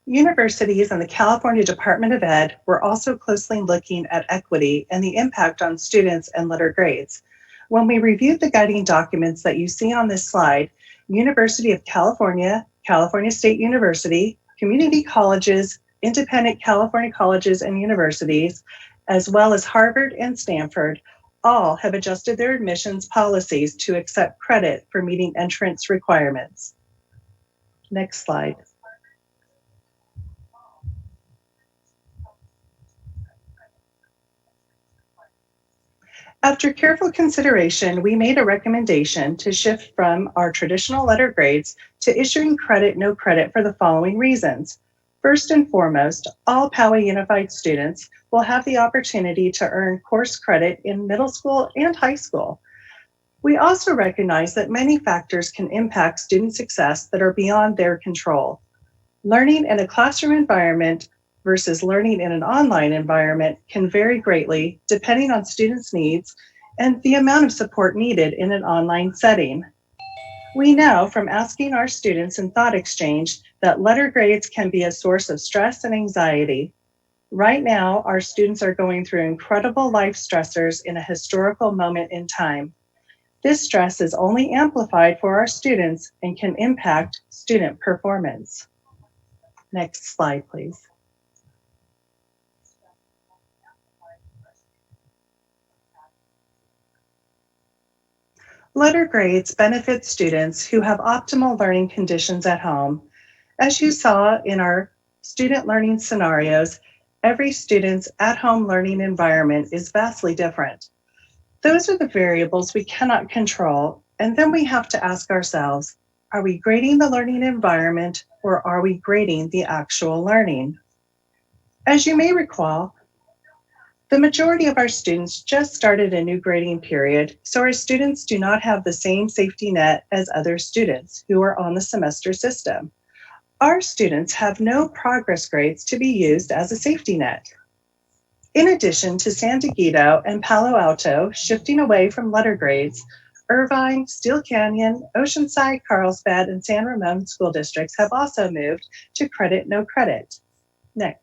Universities and the California Department of Ed were also closely looking at equity and the impact on students and letter grades. When we reviewed the guiding documents that you see on this slide, University of California, California State University, community colleges, independent California colleges and universities, as well as Harvard and Stanford, all have adjusted their admissions policies to accept credit for meeting entrance requirements. Next slide. After careful consideration, we made a recommendation to shift from our traditional letter grades to issuing credit, no credit for the following reasons. First and foremost, all Poway Unified students will have the opportunity to earn course credit in middle school and high school. We also recognize that many factors can impact student success that are beyond their control. Learning in a classroom environment versus learning in an online environment can vary greatly depending on students' needs and the amount of support needed in an online setting. We know from asking our students in Thought Exchange that letter grades can be a source of stress and anxiety. Right now, our students are going through incredible life stressors in a historical moment in time. This stress is only amplified for our students and can impact student performance. Next slide, please. Letter grades benefit students who have optimal learning conditions at home. As you saw in our student learning scenarios, every student's at-home learning environment is vastly different. Those are the variables we cannot control, and then we have to ask ourselves, are we grading the learning environment or are we grading the actual learning? As you may recall, the majority of our students just started a new grading period, so our students do not have the same safety net as other students who are on the semester system. Our students have no progress grades to be used as a safety net. In addition to San Diego and Palo Alto shifting away from letter grades, Irvine, Steele Canyon, Oceanside, Carlsbad, and San Ramon school districts have also moved to credit, no credit. Next.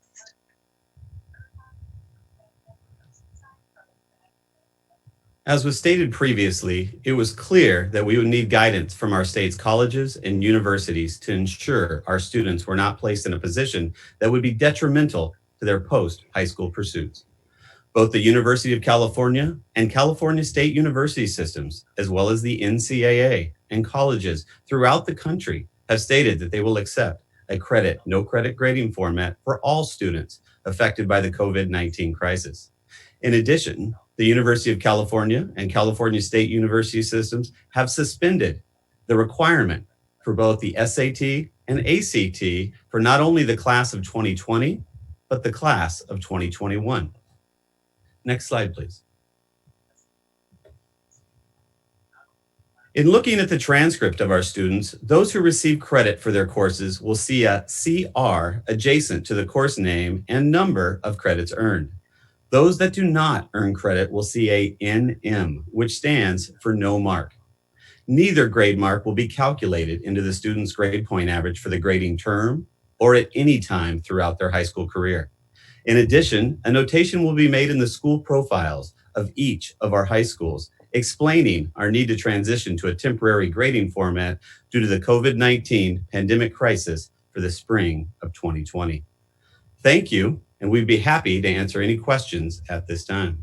As was stated previously, it was clear that we would need guidance from our state's colleges and universities to ensure our students were not placed in a position that would be detrimental to their post-high school pursuits. Both the University of California and California State University systems, as well as the NCAA and colleges throughout the country, have stated that they will accept a credit, no credit grading format for all students affected by the COVID-19 crisis. In addition, the University of California and California State University systems have suspended the requirement for both the SAT and ACT for not only the class of 2020, but the class of 2021. Next slide, please. In looking at the transcript of our students, those who receive credit for their courses will see a CR adjacent to the course name and number of credits earned. Those that do not earn credit will see a NM, which stands for no mark. Neither grade mark will be calculated into the student's grade point average for the grading term or at any time throughout their high school career. In addition, a notation will be made in the school profiles of each of our high schools, explaining our need to transition to a temporary grading format due to the COVID-19 pandemic crisis for the spring of 2020. Thank you, and we'd be happy to answer any questions at this time.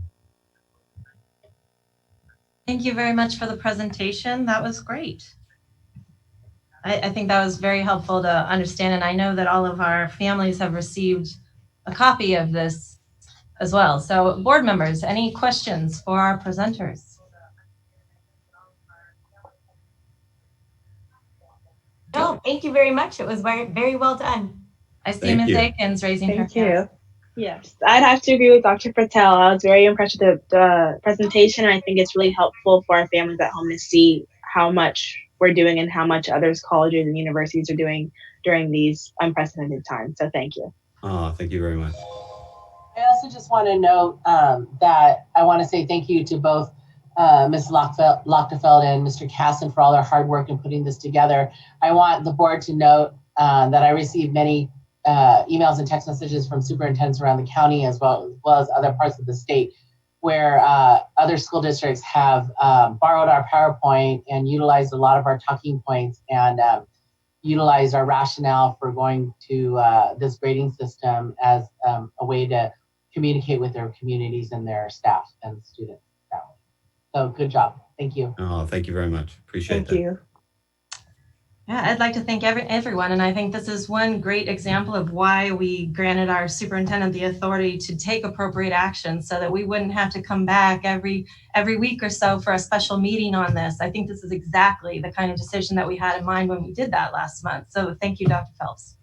Thank you very much for the presentation. That was great. I think that was very helpful to understand, and I know that all of our families have received a copy of this as well. So board members, any questions for our presenters? No, thank you very much. It was very, very well done. I see Ms. Aikens raising her hand. Yes, I'd have to agree with Dr. Patel. I was very impressed with the presentation, and I think it's really helpful for our families at home to see how much we're doing and how much others colleges and universities are doing during these unprecedented times. So thank you. Oh, thank you very much. I also just want to note that I want to say thank you to both Ms. Lochtefeld and Mr. Casson for all their hard work in putting this together. I want the board to note that I received many emails and text messages from superintendents around the county as well as other parts of the state where other school districts have borrowed our PowerPoint and utilized a lot of our talking points and utilized our rationale for going to this grading system as a way to communicate with their communities and their staff and students. So good job. Thank you. Oh, thank you very much. Appreciate that. Thank you. Yeah, I'd like to thank everyone, and I think this is one great example of why we granted our superintendent the authority to take appropriate action so that we wouldn't have to come back every week or so for a special meeting on this. I think this is exactly the kind of decision that we had in mind when we did that last month. So thank you, Dr. Phelps.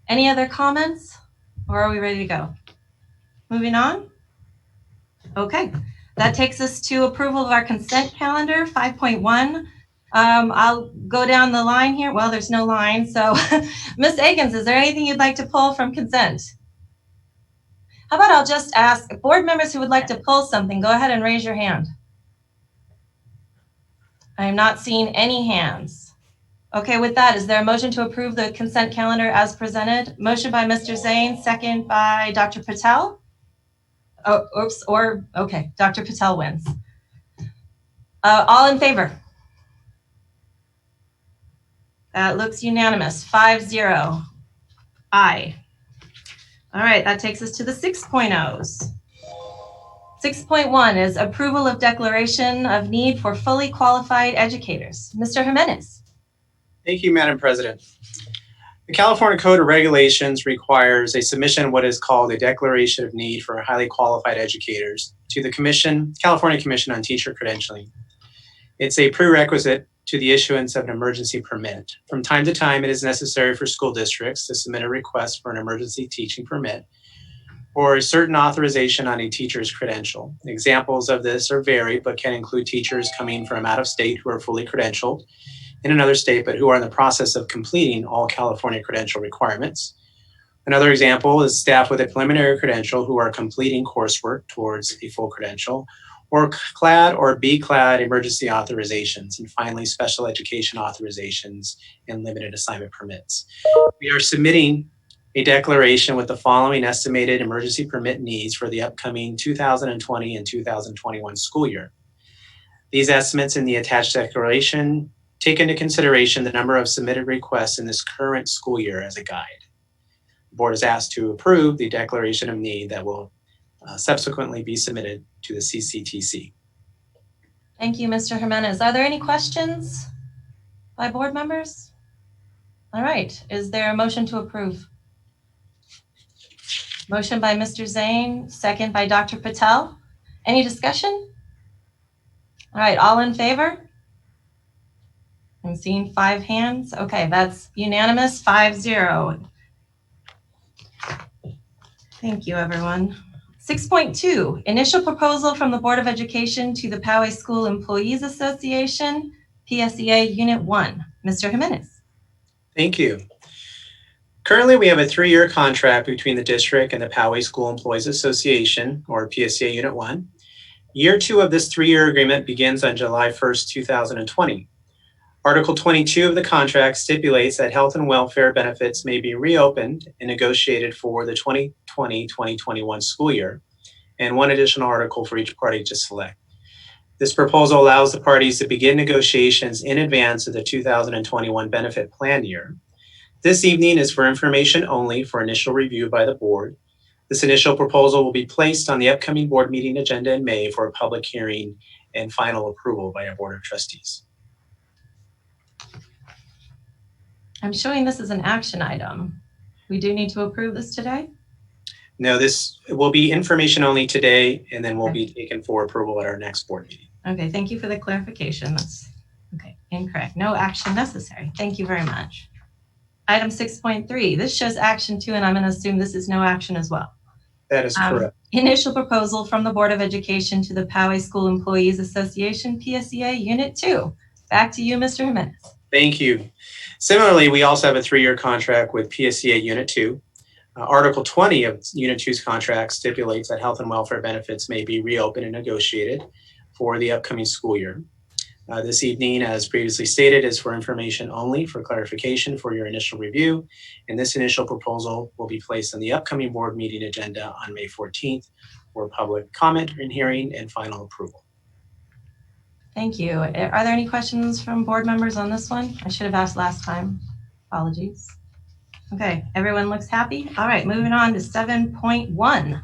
Any other comments, or are we ready to go? Moving on? Okay, that takes us to approval of our consent calendar, 5.1. I'll go down the line here. Well, there's no line. So Ms. Aikens, is there anything you'd like to pull from consent? How about I'll just ask board members who would like to pull something, go ahead and raise your hand. I am not seeing any hands. Okay, with that, is there a motion to approve the consent calendar as presented? Motion by Mr. Zane, second by Dr. Patel. Oh, oops, or, okay, Dr. Patel wins. All in favor? That looks unanimous, 5-0. Aye. All right, that takes us to the 6.0s. 6.1 is approval of declaration of need for fully qualified educators. Mr. Jimenez. Thank you, Madam President. The California Code of Regulations requires a submission of what is called a declaration of need for highly qualified educators to the California Commission on Teacher Credentialing. It's a prerequisite to the issuance of an emergency permit. From time to time, it is necessary for school districts to submit a request for an emergency teaching permit or a certain authorization on a teacher's credential. Examples of this are varied, but can include teachers coming from out of state who are fully credentialed in another state, but who are in the process of completing all California credential requirements. Another example is staff with a preliminary credential who are completing coursework towards a full credential, or CLAD or B-CLAD emergency authorizations, and finally, special education authorizations and limited assignment permits. We are submitting a declaration with the following estimated emergency permit needs for the upcoming 2020 and 2021 school year. These estimates in the attached declaration take into consideration the number of submitted requests in this current school year as a guide. The board is asked to approve the declaration of need that will subsequently be submitted to the CCTC. Thank you, Mr. Jimenez. Are there any questions by board members? All right, is there a motion to approve? Motion by Mr. Zane, second by Dr. Patel. Any discussion? All right, all in favor? I'm seeing 5 hands. Okay, that's unanimous, 5-0. Thank you, everyone. 6.2, initial proposal from the Board of Education to the Poway School Employees Association, PSEA Unit 1. Mr. Jimenez. Thank you. Currently, we have a 3-year contract between the district and the Poway School Employees Association, or PSEA Unit 1. Year 2 of this 3-year agreement begins on July 1st, 2020. Article 22 of the contract stipulates that health and welfare benefits may be reopened and negotiated for the 2020-2021 school year, and one additional article for each party to select. This proposal allows the parties to begin negotiations in advance of the 2021 benefit plan year. This evening is for information only for initial review by the board. This initial proposal will be placed on the upcoming board meeting agenda in May for a public hearing and final approval by our board of trustees. I'm showing this as an action item. We do need to approve this today? No, this will be information only today, and then will be taken for approval at our next board meeting. Okay, thank you for the clarification. That's okay, incorrect. No action necessary. Thank you very much. Item 6.3, this shows action 2, and I'm going to assume this is no action as well. That is correct. Initial proposal from the Board of Education to the Poway School Employees Association, PSEA Unit 2. Back to you, Mr. Jimenez. Thank you. Similarly, we also have a 3-year contract with PSEA Unit 2. Article 20 of Unit 2's contract stipulates that health and welfare benefits may be reopened and negotiated for the upcoming school year. This evening, as previously stated, is for information only for clarification for your initial review, and this initial proposal will be placed on the upcoming board meeting agenda on May 14th for public comment and hearing and final approval. Thank you. Are there any questions from board members on this one? I should have asked last time. Apologies. Okay, everyone looks happy. All right, moving on to 7.1.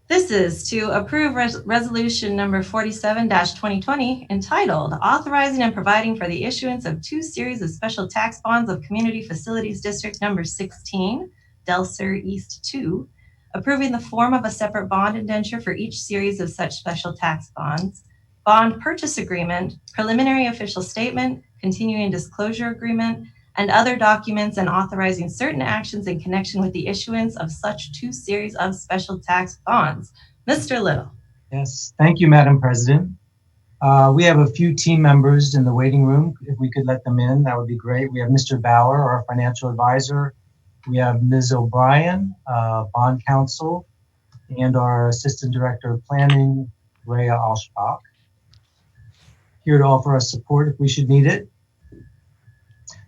This is to approve resolution number 47-2020 entitled Authorizing and Providing for the Issuance of 2 Series of Special Tax Bonds of Community Facilities District number 16, Del Sur East 2, approving the form of a separate bond indenture for each series of such special tax bonds, bond purchase agreement, preliminary official statement, continuing disclosure agreement, and other documents, and authorizing certain actions in connection with the issuance of such 2 series of special tax bonds. Mr. Little. Yes, thank you, Madam President. We have a few team members in the waiting room. If we could let them in, that would be great. We have Mr. Bauer, our financial advisor. We have Ms. O'Brien, bond counsel, and our assistant director of planning, Rhea Alshbach, here to offer us support if we should need it.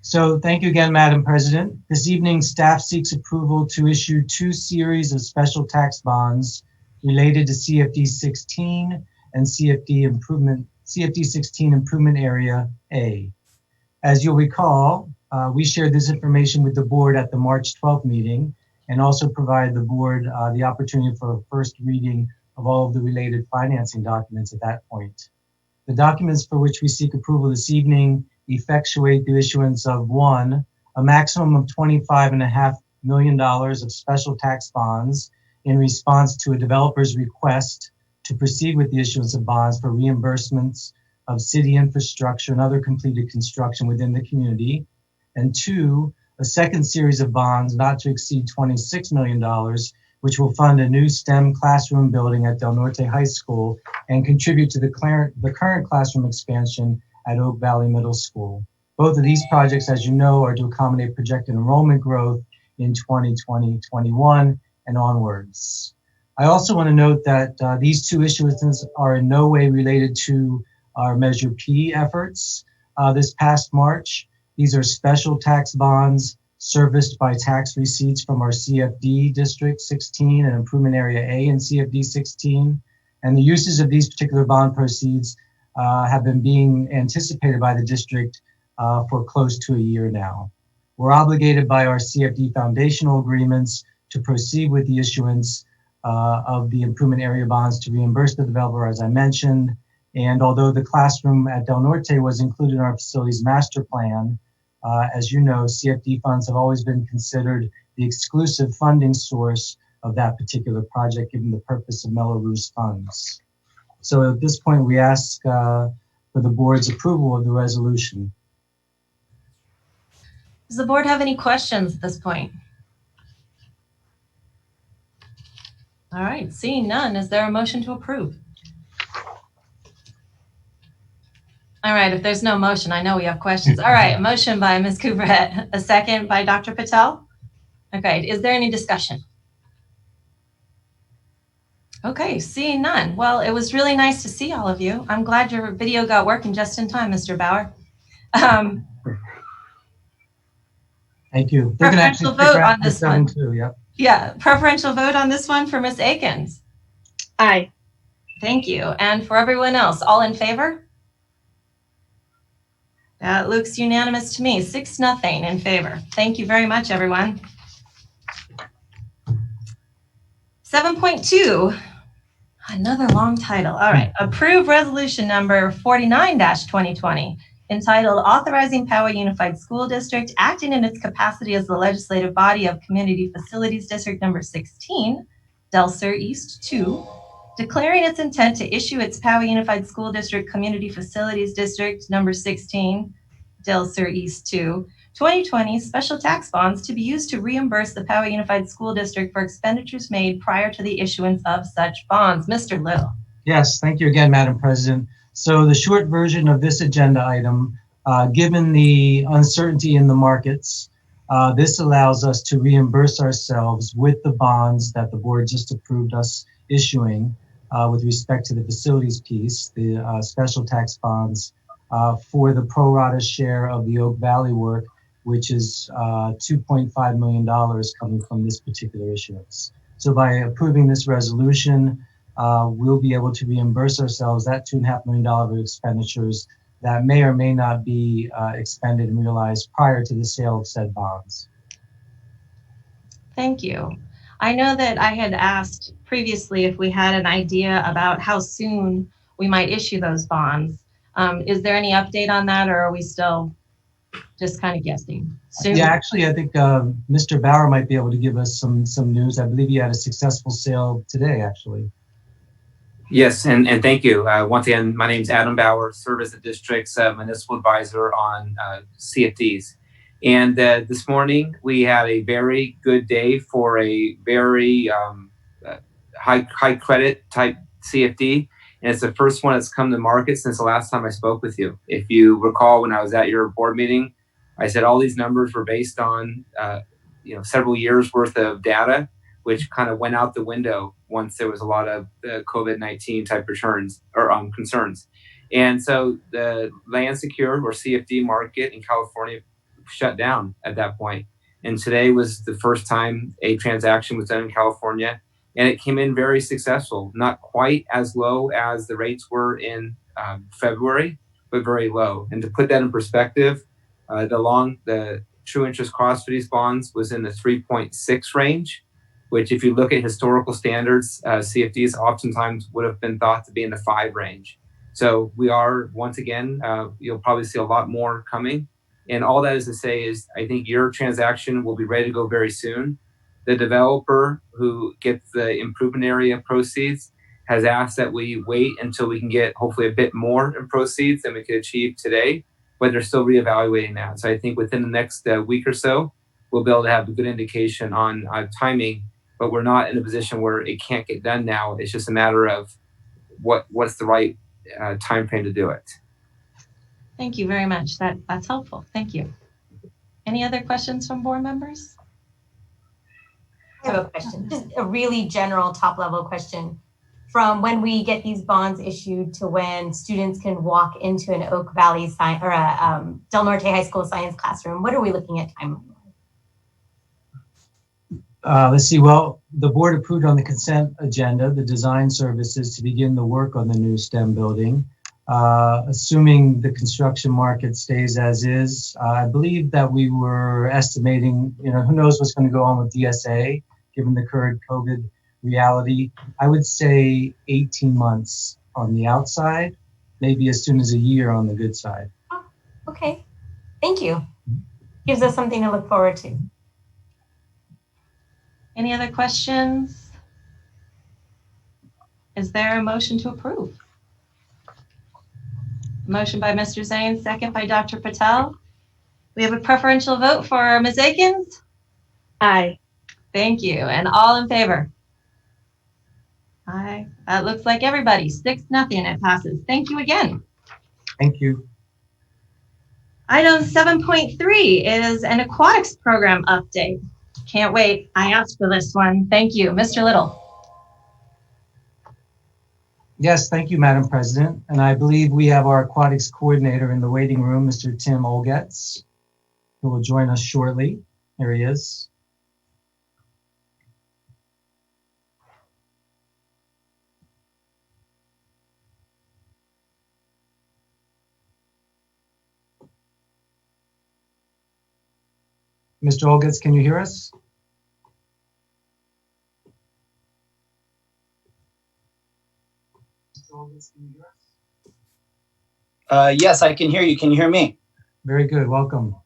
So thank you again, Madam President. This evening, staff seeks approval to issue 2 series of special tax bonds related to CFD 16 and CFD 16 Improvement Area A. As you'll recall, we shared this information with the board at the March 12th meeting and also provided the board the opportunity for a first reading of all of the related financing documents at that point. The documents for which we seek approval this evening effectuate the issuance of 1, a maximum of $25.5 million of special tax bonds in response to a developer's request to proceed with the issuance of bonds for reimbursements of city infrastructure and other completed construction within the community. And 2, a second series of bonds not to exceed $26 million, which will fund a new STEM classroom building at Del Norte High School and contribute to the current classroom expansion at Oak Valley Middle School. Both of these projects, as you know, are to accommodate projected enrollment growth in 2020-21 and onwards. I also want to note that these 2 issuances are in no way related to our Measure P efforts this past March. These are special tax bonds serviced by tax receipts from our CFD District 16 and Improvement Area A in CFD 16. And the uses of these particular bond proceeds have been being anticipated by the district for close to a year now. We're obligated by our CFD foundational agreements to proceed with the issuance of the improvement area bonds to reimburse the developer, as I mentioned. And although the classroom at Del Norte was included in our facilities master plan, as you know, CFD funds have always been considered the exclusive funding source of that particular project, given the purpose of Mello-Roos funds. So at this point, we ask for the board's approval of the resolution. Does the board have any questions at this point? All right, seeing none, is there a motion to approve? All right, if there's no motion, I know we have questions. All right, a motion by Ms. Couvret, a second by Dr. Patel. Okay, is there any discussion? Okay, seeing none. Well, it was really nice to see all of you. I'm glad your video got working just in time, Mr. Bauer. Thank you. Preferential vote on this one. Too, yep. Yeah, preferential vote on this one for Ms. Akins. Aye. Thank you. And for everyone else, all in favor? That looks unanimous to me. 6-0 in favor. Thank you very much, everyone. 7.2, another long title. All right, approve resolution number 49-2020, entitled Authorizing Poway Unified School District acting in its capacity as the legislative body of Community Facilities District number 16, Del Sur East 2, declaring its intent to issue its Poway Unified School District Community Facilities District number 16, Del Sur East 2, 2020 special tax bonds to be used to reimburse the Poway Unified School District for expenditures made prior to the issuance of such bonds. Mr. Little. Yes, thank you again, Madam President. So the short version of this agenda item, given the uncertainty in the markets, this allows us to reimburse ourselves with the bonds that the board just approved us issuing with respect to the facilities piece, the special tax bonds for the pro rata share of the Oak Valley work, which is $2.5 million coming from this particular issuance. So by approving this resolution, we'll be able to reimburse ourselves that $2.5 million of expenditures that may or may not be expended and realized prior to the sale of said bonds. Thank you. I know that I had asked previously if we had an idea about how soon we might issue those bonds. Is there any update on that, or are we still just kind of guessing? Soon? Yeah, actually, I think Mr. Bauer might be able to give us some news. I believe he had a successful sale today, actually. Yes, and thank you. Once again, my name is Adam Bauer, serve as the district's municipal advisor on CFDs. And this morning, we had a very good day for a very high credit type CFD. And it's the first one that's come to market since the last time I spoke with you. If you recall, when I was at your board meeting, I said all these numbers were based on several years worth of data, which kind of went out the window once there was a lot of the COVID-19 type returns or concerns. And so the land secure or CFD market in California shut down at that point. And today was the first time a transaction was done in California, and it came in very successful, not quite as low as the rates were in February, but very low. And to put that in perspective, the true interest cost for these bonds was in the 3.6 range, which if you look at historical standards, CFDs oftentimes would have been thought to be in the 5 range. So we are, once again, you'll probably see a lot more coming. And all that is to say is, I think your transaction will be ready to go very soon. The developer who gets the improvement area proceeds has asked that we wait until we can get hopefully a bit more in proceeds than we could achieve today, but they're still reevaluating that. So I think within the next week or so, we'll be able to have a good indication on timing, but we're not in a position where it can't get done now. It's just a matter of what's the right time frame to do it. Thank you very much. That's helpful. Thank you. Any other questions from board members? I have a question, just a really general top level question. From when we get these bonds issued to when students can walk into an Oak Valley or a Del Norte High School science classroom, what are we looking at timeline? Let's see. Well, the board approved on the consent agenda the design services to begin the work on the new STEM building. Assuming the construction market stays as is, I believe that we were estimating, who knows what's going to go on with DSA, given the current COVID reality. I would say 18 months on the outside, maybe as soon as a year on the good side. Okay, thank you. Gives us something to look forward to. Any other questions? Is there a motion to approve? Motion by Mr. Zane, second by Dr. Patel. We have a preferential vote for Ms. Akins? Aye. Thank you. And all in favor? Aye. That looks like everybody. 6-0, it passes. Thank you again. Thank you. Item 7.3 is an aquatics program update. Can't wait. I asked for this one. Thank you. Mr. Little. Yes, thank you, Madam President. And I believe we have our aquatics coordinator in the waiting room, Mr. Tim Olgetz, who will join us shortly. There he is. Mr. Olgetz, can you hear us? Yes, I can hear you. Can you hear me? Very good. Welcome.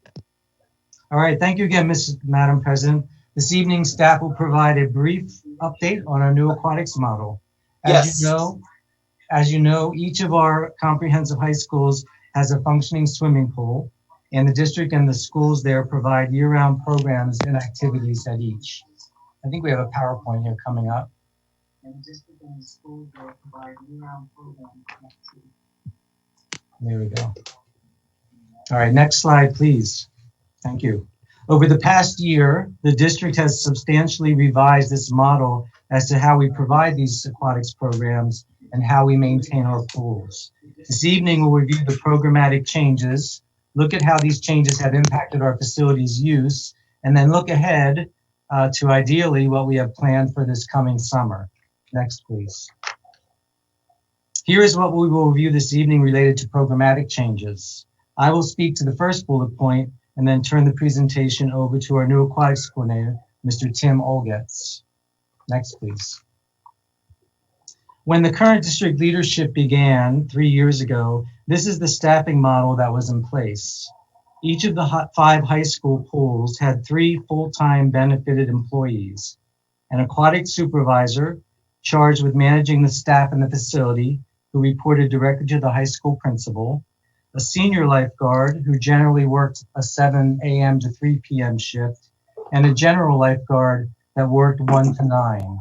All right. Thank you again, Madam President. This evening, staff will provide a brief update on our new aquatics model. As you know, each of our comprehensive high schools has a functioning swimming pool, and the district and the schools there provide year-round programs and activities at each. I think we have a PowerPoint here coming up. And the district and the schools there provide year-round programs and activities. There we go. All right, next slide, please. Thank you. Over the past year, the district has substantially revised this model as to how we provide these aquatics programs and how we maintain our pools. This evening, we'll review the programmatic changes, look at how these changes have impacted our facilities use, and then look ahead to ideally what we have planned for this coming summer. Next, please. Here is what we will review this evening related to programmatic changes. I will speak to the first bullet point and then turn the presentation over to our new aquatics coordinator, Mr. Tim Olgetz. Next, please. When the current district leadership began 3 years ago, this is the staffing model that was in place. Each of the 5 high school pools had 3 full-time benefited employees, an aquatic supervisor charged with managing the staff in the facility, who reported directly to the high school principal, a senior lifeguard who generally worked a 7 a.m. to 3 p.m. shift, and a general lifeguard that worked 1 to 9.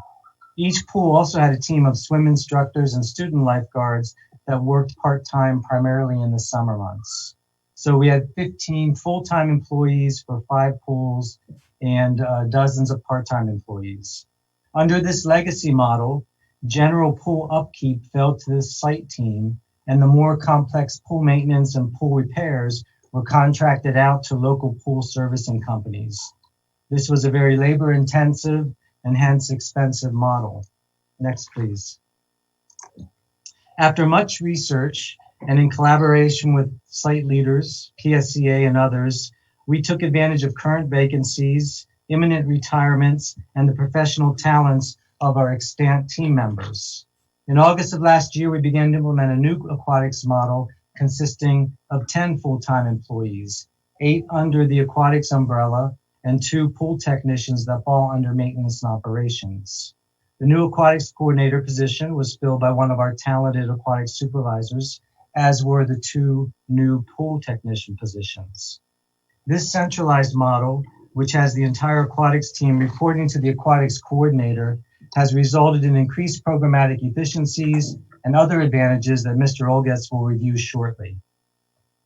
Each pool also had a team of swim instructors and student lifeguards that worked part-time primarily in the summer months. So we had 15 full-time employees for 5 pools and dozens of part-time employees. Under this legacy model, general pool upkeep fell to the site team, and the more complex pool maintenance and pool repairs were contracted out to local pool servicing companies. This was a very labor-intensive and hence expensive model. Next, please. After much research and in collaboration with site leaders, PSCA and others, we took advantage of current vacancies, imminent retirements, and the professional talents of our extant team members. In August of last year, we began to implement a new aquatics model consisting of 10 full-time employees, 8 under the aquatics umbrella, and 2 pool technicians that fall under maintenance and operations. The new aquatics coordinator position was filled by one of our talented aquatics supervisors, as were the 2 new pool technician positions. This centralized model, which has the entire aquatics team reporting to the aquatics coordinator, has resulted in increased programmatic efficiencies and other advantages that Mr. Olgetz will review shortly.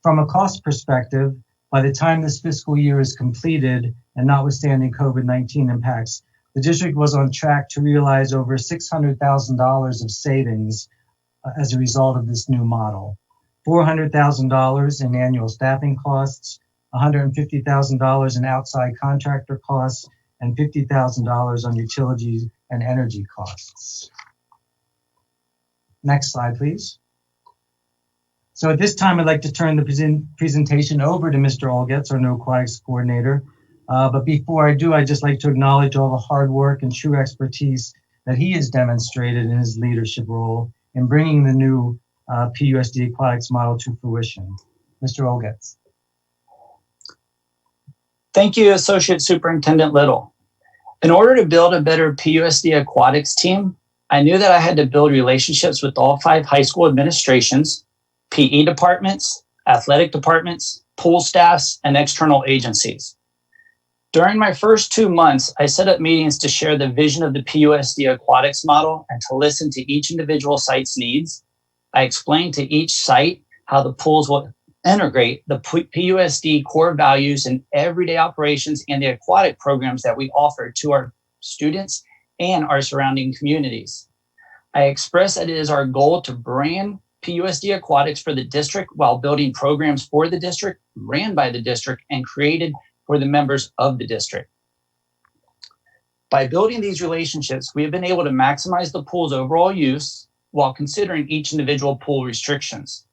From a cost perspective, by the time this fiscal year is completed, and notwithstanding COVID-19 impacts, the district was on track to realize over $600,000 of savings as a result of this new model. $400,000 in annual staffing costs, $150,000 in outside contractor costs, and $50,000 on utilities and energy costs. Next slide, please. So at this time, I'd like to turn the presentation over to Mr. Olgetz, our new aquatics coordinator. But before I do, I'd just like to acknowledge all the hard work and true expertise that he has demonstrated in his leadership role in bringing the new PUSD aquatics model to fruition. Mr. Olgetz. Thank you, Associate Superintendent Little. In order to build a better PUSD aquatics team, I knew that I had to build relationships with all 5 high school administrations, PE departments, athletic departments, pool staffs, and external agencies. During my first 2 months, I set up meetings to share the vision of the PUSD aquatics model and to listen to each individual site's needs. I explained to each site how the pools will integrate the PUSD core values in everyday operations and the aquatic programs that we offer to our students and our surrounding communities. I expressed that it is our goal to brand PUSD Aquatics for the district while building programs for the district, ran by the district, and created for the members of the district. By building these relationships, we have been able to maximize the pool's overall use while considering each individual pool restrictions.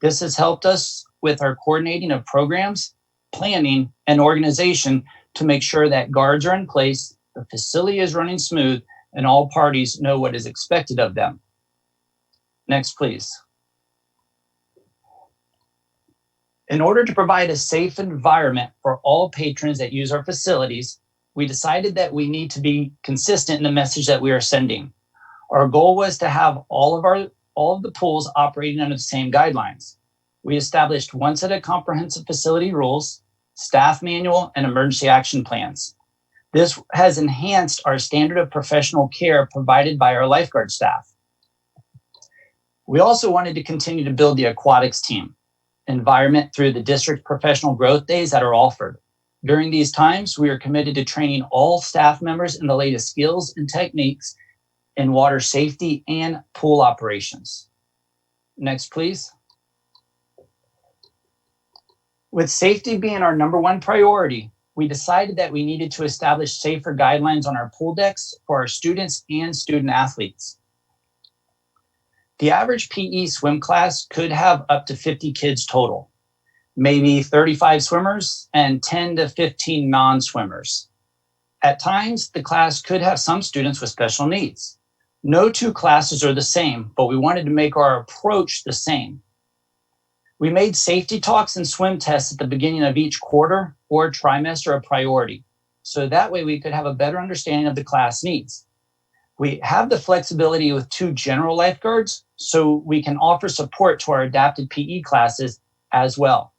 This has helped us with our coordinating of programs, planning, and organization to make sure that guards are in place, the facility is running smooth, and all parties know what is expected of them. Next, please. In order to provide a safe environment for all patrons that use our facilities, we decided that we need to be consistent in the message that we are sending. Our goal was to have all of the pools operating under the same guidelines. We established one set of comprehensive facility rules, staff manual, and emergency action plans. This has enhanced our standard of professional care provided by our lifeguard staff. We also wanted to continue to build the aquatics team environment through the district professional growth days that are offered. During these times, we are committed to training all staff members in the latest skills and techniques in water safety and pool operations. Next, please. With safety being our #1 priority, we decided that we needed to establish safer guidelines on our pool decks for our students and student athletes. The average PE swim class could have up to 50 kids total, maybe 35 swimmers and 10 to 15 non-swimmers. At times, the class could have some students with special needs. No 2 classes are the same, but we wanted to make our approach the same. We made safety talks and swim tests at the beginning of each quarter or trimester a priority, so that way we could have a better understanding of the class needs. We have the flexibility with 2 general lifeguards, so we can offer support to our adapted PE classes as well.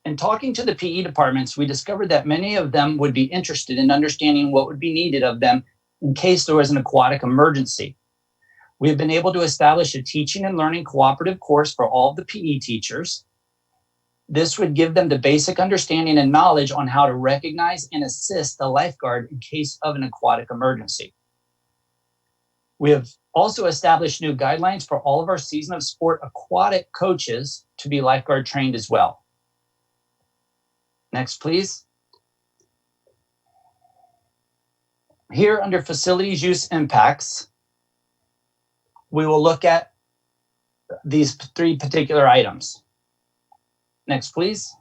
In talking to the PE departments, we discovered that many of them would be interested in understanding what would be needed of them in case there was an aquatic emergency. We have been able to establish a teaching and learning cooperative course for all of the PE teachers. This would give them the basic understanding and knowledge on how to recognize and assist the lifeguard in case of an aquatic emergency. We have also established new guidelines for all of our season of sport aquatic coaches to be lifeguard trained as well. Next, please. Here under facilities use impacts, we will look at these 3 particular items. Next, please.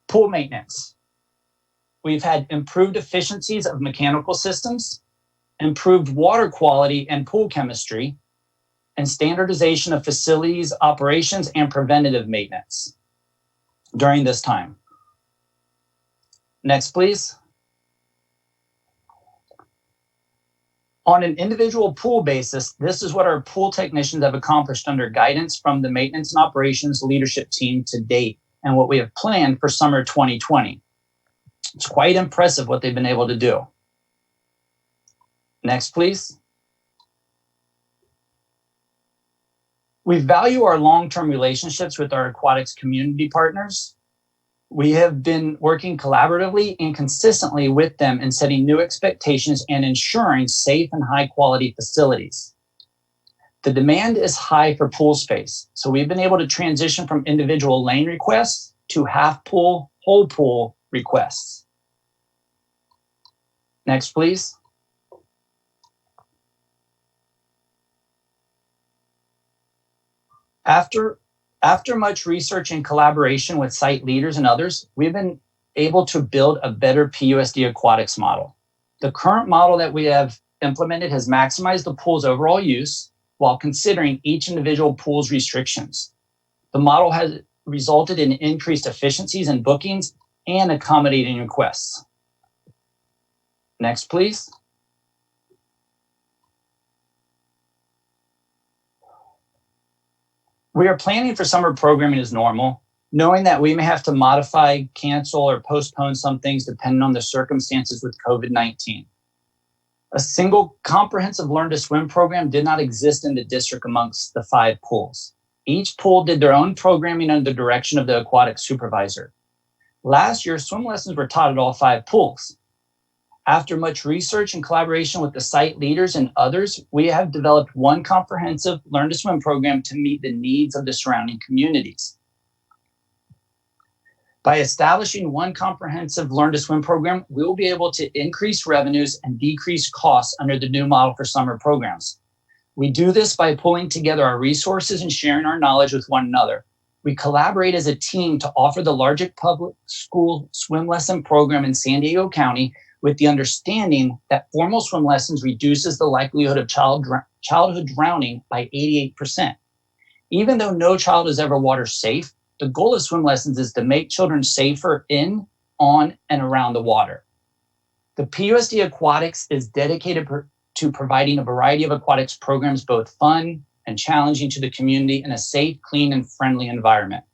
Pool maintenance. We've had improved efficiencies of mechanical systems, improved water quality and pool chemistry, and standardization of facilities operations and preventative maintenance during this time. Next, please. On an individual pool basis, this is what our pool technicians have accomplished under guidance from the maintenance and operations leadership team to date and what we have planned for summer 2020. It's quite impressive what they've been able to do. Next, please. We value our long-term relationships with our aquatics community partners. We have been working collaboratively and consistently with them in setting new expectations and ensuring safe and high-quality facilities. The demand is high for pool space, so we've been able to transition from individual lane requests to half pool, whole pool requests. Next, please. After much research and collaboration with site leaders and others, we've been able to build a better PUSD aquatics model. The current model that we have implemented has maximized the pool's overall use while considering each individual pool's restrictions. The model has resulted in increased efficiencies in bookings and accommodating requests. Next, please. We are planning for summer programming as normal, knowing that we may have to modify, cancel, or postpone some things depending on the circumstances with COVID-19. A single comprehensive Learn to Swim program did not exist in the district amongst the 5 pools. Each pool did their own programming under the direction of the aquatic supervisor. Last year, swim lessons were taught at all 5 pools. After much research and collaboration with the site leaders and others, we have developed one comprehensive Learn to Swim program to meet the needs of the surrounding communities. By establishing one comprehensive Learn to Swim program, we will be able to increase revenues and decrease costs under the new model for summer programs. We do this by pulling together our resources and sharing our knowledge with one another. We collaborate as a team to offer the largest public school swim lesson program in San Diego County with the understanding that formal swim lessons reduces the likelihood of childhood drowning by 88%. Even though no child is ever water safe, the goal of swim lessons is to make children safer in, on, and around the water. The PUSD Aquatics is dedicated to providing a variety of aquatics programs, both fun and challenging to the community in a safe, clean, and friendly environment.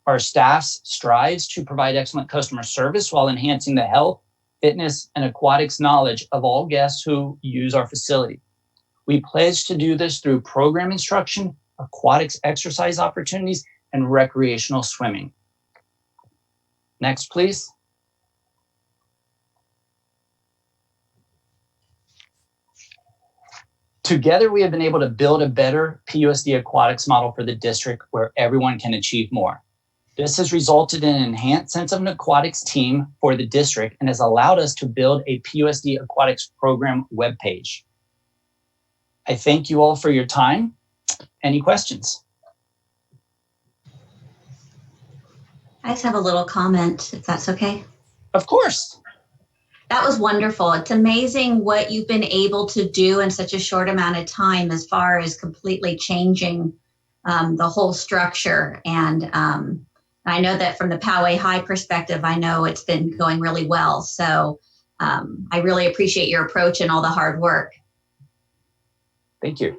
Our staff strives to provide excellent customer service while enhancing the health, fitness, and aquatics knowledge of all guests who use our facility. We pledge to do this through program instruction, aquatics exercise opportunities, and recreational swimming. Next, please. Together, we have been able to build a better PUSD aquatics model for the district where everyone can achieve more. This has resulted in an enhanced sense of an aquatics team for the district and has allowed us to build a PUSD aquatics program webpage. I thank you all for your time. Any questions? I just have a little comment, if that's okay. Of course. That was wonderful. It's amazing what you've been able to do in such a short amount of time as far as completely changing the whole structure. And I know that from the Poway High perspective, I know it's been going really well. So I really appreciate your approach and all the hard work. Thank you.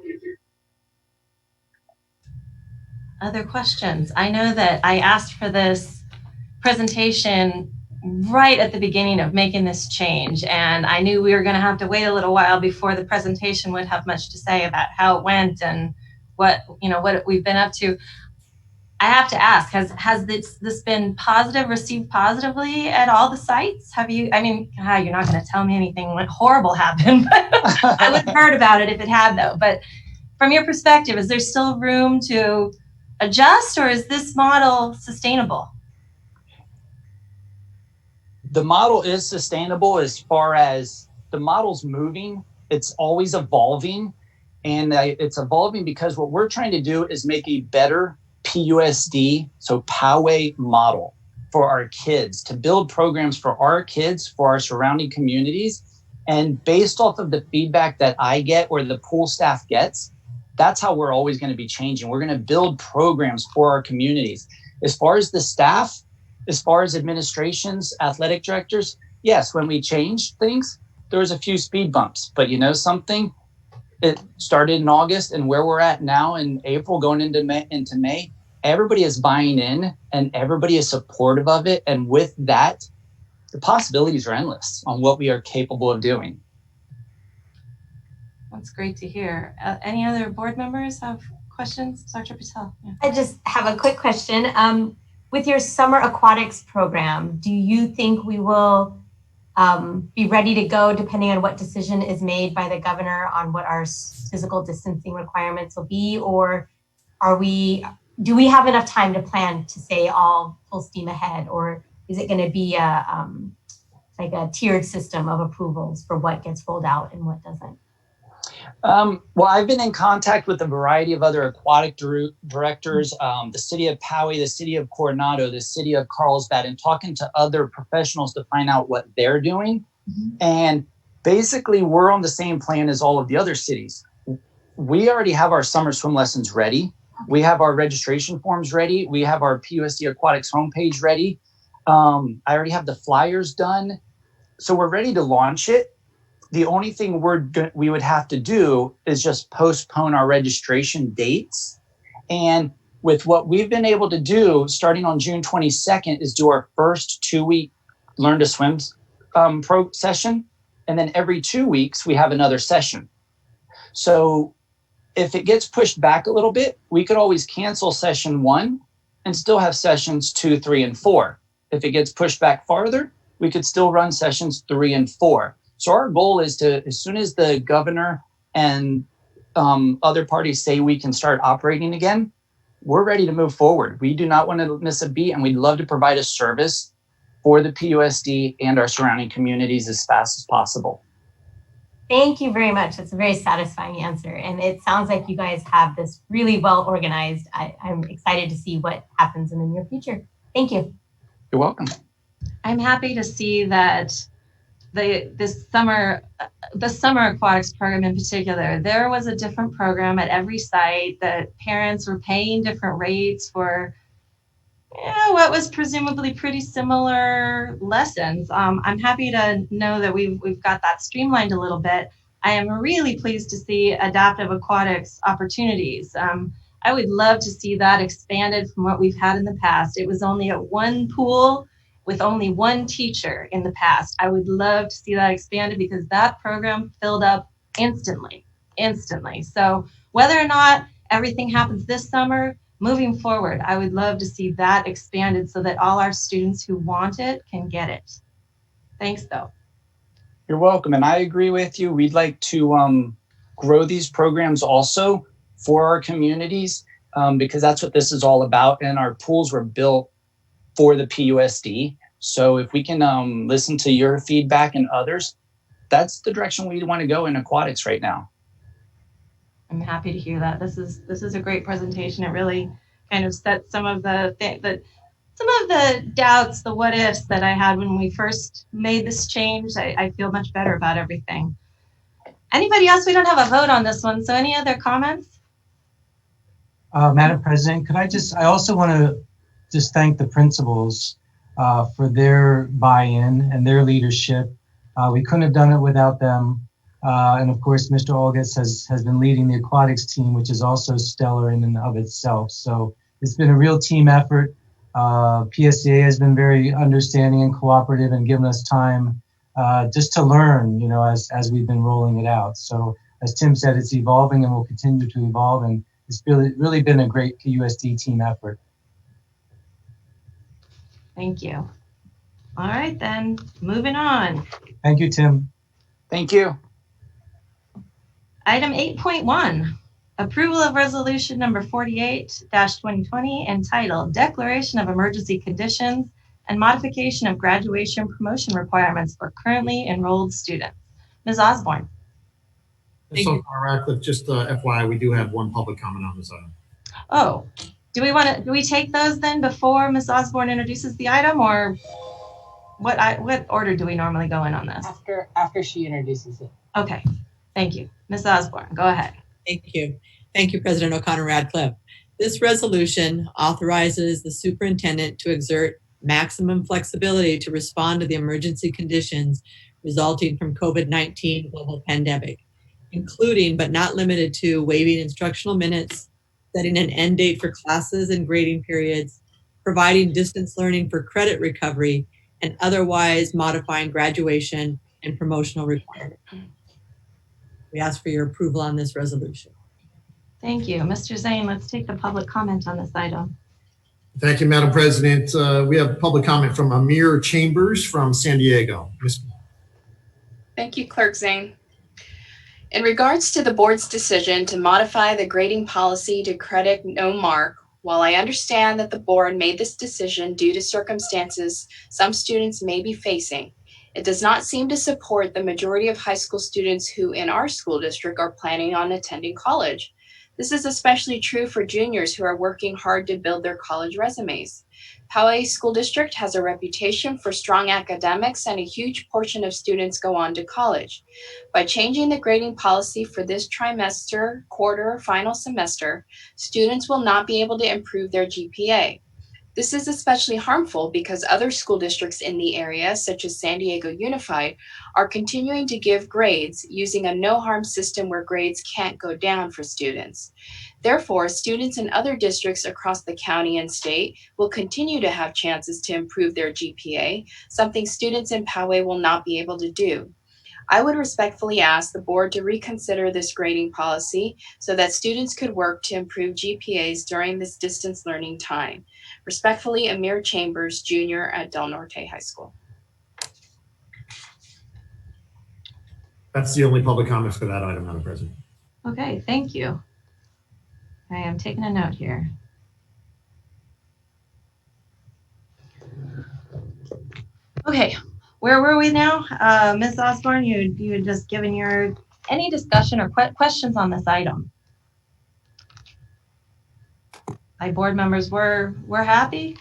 Other questions? I know that I asked for this presentation right at the beginning of making this change, and I knew we were going to have to wait a little while before the presentation would have much to say about how it went and what we've been up to. I have to ask, has this been received positively at all the sites? Have you, you're not going to tell me anything horrible happened, but I would have heard about it if it had though. But from your perspective, is there still room to adjust, or is this model sustainable? The model is sustainable as far as the model's moving. It's always evolving, and it's evolving because what we're trying to do is make a better PUSD, so Poway model for our kids, to build programs for our kids, for our surrounding communities. And based off of the feedback that I get or the pool staff gets, that's how we're always going to be changing. We're going to build programs for our communities. As far as the staff, as far as administrations, athletic directors, yes, when we changed things, there was a few speed bumps. But you know something? It started in August, and where we're at now in April going into May, everybody is buying in and everybody is supportive of it. And with that, the possibilities are endless on what we are capable of doing. That's great to hear. Any other board members have questions? Dr. Patel. Yeah. I just have a quick question. With your summer aquatics program, do you think we will be ready to go depending on what decision is made by the governor on what our physical distancing requirements will be? Or do we have enough time to plan to say all full steam ahead? Or is it going to be like a tiered system of approvals for what gets rolled out and what doesn't? Well, I've been in contact with a variety of other aquatic directors, the city of Poway, the city of Coronado, the city of Carlsbad, and talking to other professionals to find out what they're doing. And basically, we're on the same plan as all of the other cities. We already have our summer swim lessons ready. We have our registration forms ready. We have our PUSD Aquatics homepage ready. I already have the flyers done. So we're ready to launch it. The only thing we would have to do is just postpone our registration dates. And with what we've been able to do, starting on June 22nd, is do our first 2-week Learn to Swim pro session. And then every 2 weeks, we have another session. So if it gets pushed back a little bit, we could always cancel session 1 and still have sessions 2, 3, and 4. If it gets pushed back farther, we could still run sessions 3 and 4. So our goal is to, as soon as the governor and other parties say we can start operating again, we're ready to move forward. We do not want to miss a beat, and we'd love to provide a service for the PUSD and our surrounding communities as fast as possible. Thank you very much. That's a very satisfying answer. And it sounds like you guys have this really well organized. I'm excited to see what happens in the near future. Thank you. You're welcome. I'm happy to see that the summer aquatics program in particular, there was a different program at every site that parents were paying different rates for what was presumably pretty similar lessons. I'm happy to know that we've got that streamlined a little bit. I am really pleased to see adaptive aquatics opportunities. I would love to see that expanded from what we've had in the past. It was only at one pool with only one teacher in the past. I would love to see that expanded because that program filled up instantly. So whether or not everything happens this summer, moving forward, I would love to see that expanded so that all our students who want it can get it. Thanks, though. You're welcome. And I agree with you. We'd like to grow these programs also for our communities because that's what this is all about. And our pools were built for the PUSD. So if we can listen to your feedback and others, that's the direction we want to go in aquatics right now. I'm happy to hear that. This is a great presentation. It really kind of sets some of the doubts, the what ifs that I had when we first made this change. I feel much better about everything. Anybody else? We don't have a vote on this one. So any other comments? Madam President, I also want to just thank the principals for their buy-in and their leadership. We couldn't have done it without them. And of course, Mr. Olgitz has been leading the aquatics team, which is also stellar in and of itself. So it's been a real team effort. PSCA has been very understanding and cooperative and given us time just to learn, as we've been rolling it out. So as Tim said, it's evolving and will continue to evolve. And it's really been a great PUSD team effort. Thank you. All right, then, moving on. Thank you, Tim. Thank you. Item 8.1, approval of resolution number 48-2020 entitled Declaration of Emergency Conditions and Modification of Graduation Promotion Requirements for Currently Enrolled Students. Ms. Osborne. So, Radcliffe, just FYI, we do have one public comment on this item. Oh, do we take those then before Ms. Osborne introduces the item, or what order do we normally go in on this? After she introduces it. Okay, thank you. Ms. Osborne, go ahead. Thank you. Thank you, President O'Connor Radcliffe. This resolution authorizes the superintendent to exert maximum flexibility to respond to the emergency conditions resulting from COVID-19 global pandemic, including but not limited to waiving instructional minutes, setting an end date for classes and grading periods, providing distance learning for credit recovery, and otherwise modifying graduation and promotional requirements. We ask for your approval on this resolution. Thank you. Mr. Zane, let's take the public comment on this item. Thank you, Madam President. We have public comment from Amir Chambers from San Diego. Thank you, Clerk Zane. In regards to the board's decision to modify the grading policy to credit no mark, while I understand that the board made this decision due to circumstances some students may be facing, It does not seem to support the majority of high school students who in our school district are planning on attending college. This is especially true for juniors who are working hard to build their college resumes. Poway School District has a reputation for strong academics, and a huge portion of students go on to college. By changing the grading policy for this trimester, quarter, or final semester, students will not be able to improve their GPA. This is especially harmful because other school districts in the area, such as San Diego Unified, are continuing to give grades using a no-harm system where grades can't go down for students. Therefore, students in other districts across the county and state will continue to have chances to improve their GPA, something students in Poway will not be able to do. I would respectfully ask the board to reconsider this grading policy so that students could work to improve GPAs during this distance learning time. Respectfully, Amir Chambers, Jr. at Del Norte High School. That's the only public comments for that item, Madam President. Okay, thank you. I am taking a note here. Okay, where were we now? Ms. Osborne, you had just given your, any discussion or questions on this item? My board members were happy?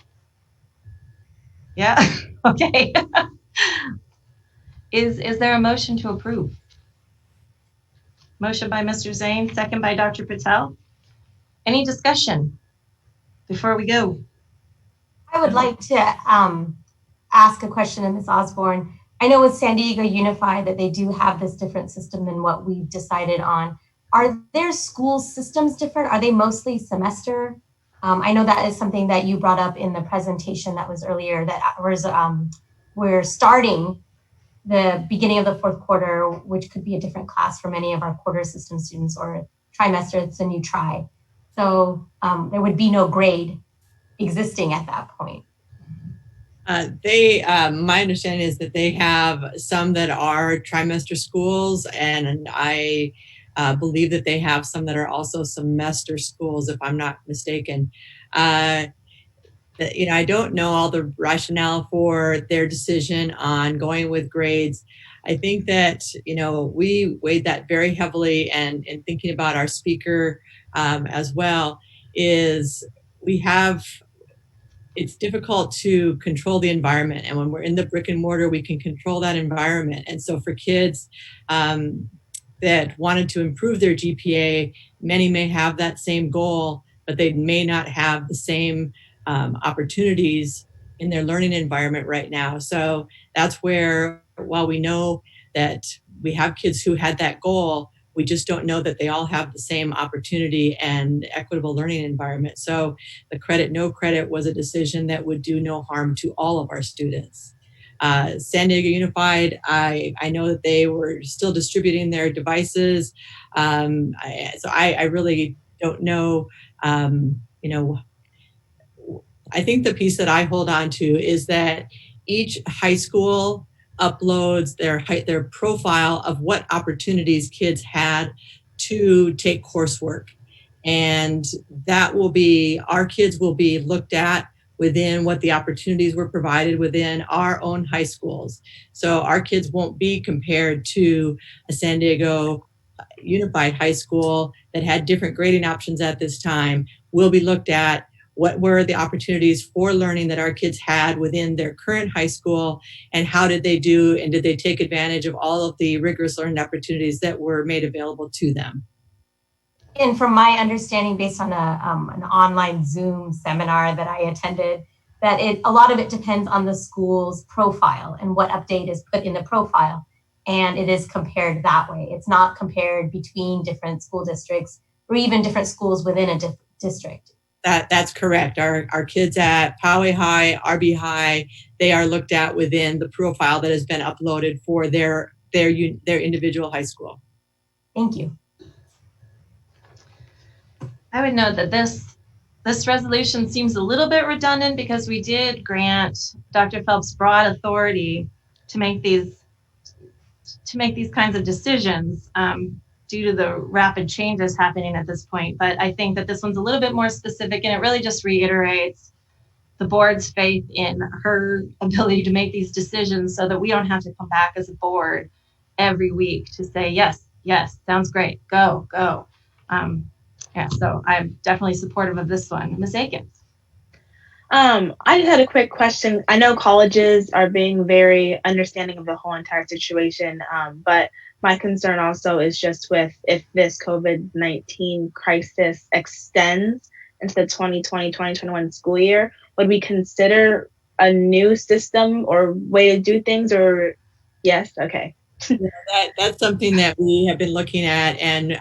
Yeah, okay. Is there a motion to approve? Motion by Mr. Zane, second by Dr. Patel. Any discussion before we go? I would like to ask a question of Ms. Osborne. I know with San Diego Unified that they do have this different system than what we've decided on. Are their school systems different? Are they mostly semester? I know that is something that you brought up in the presentation that was earlier, that was, we're starting the beginning of the fourth quarter, which could be a different class for many of our quarter system students, or trimester, it's a new try. So there would be no grade existing at that point. My understanding is that they have some that are trimester schools, and I believe that they have some that are also semester schools, if I'm not mistaken. I don't know all the rationale for their decision on going with grades. I think that, we weighed that very heavily, and in thinking about our speaker as well, is it's difficult to control the environment. And when we're in the brick and mortar, we can control that environment. And so for kids that wanted to improve their GPA, many may have that same goal, but they may not have the same opportunities in their learning environment right now. So that's where, while we know that we have kids who had that goal, we just don't know that they all have the same opportunity and equitable learning environment. So the credit, no credit was a decision that would do no harm to all of our students. San Diego Unified, I know that they were still distributing their devices. So I really don't know, I think the piece that I hold on to is that each high school uploads their profile of what opportunities kids had to take coursework. And that will be, our kids will be looked at within what the opportunities were provided within our own high schools. So our kids won't be compared to a San Diego Unified High School that had different grading options at this time. We'll be looked at what were the opportunities for learning that our kids had within their current high school, and how did they do, and did they take advantage of all of the rigorous learning opportunities that were made available to them? And from my understanding, based on an online Zoom seminar that I attended, that a lot of it depends on the school's profile and what update is put in the profile. And it is compared that way. It's not compared between different school districts or even different schools within a district. That's correct. Our kids at Poway High, RB High, they are looked at within the profile that has been uploaded for their individual high school. Thank you. I would note that this resolution seems a little bit redundant because we did grant Dr. Phelps broad authority to make these kinds of decisions due to the rapid changes happening at this point. But I think that this one's a little bit more specific, and it really just reiterates the board's faith in her ability to make these decisions so that we don't have to come back as a board every week to say, yes, sounds great, go. So I'm definitely supportive of this one. Ms. Akins. I just had a quick question. I know colleges are being very understanding of the whole entire situation, but my concern also is just with if this COVID-19 crisis extends into the 2020-2021 school year, would we consider a new system or way to do things? Or yes, okay. That's something that we have been looking at, and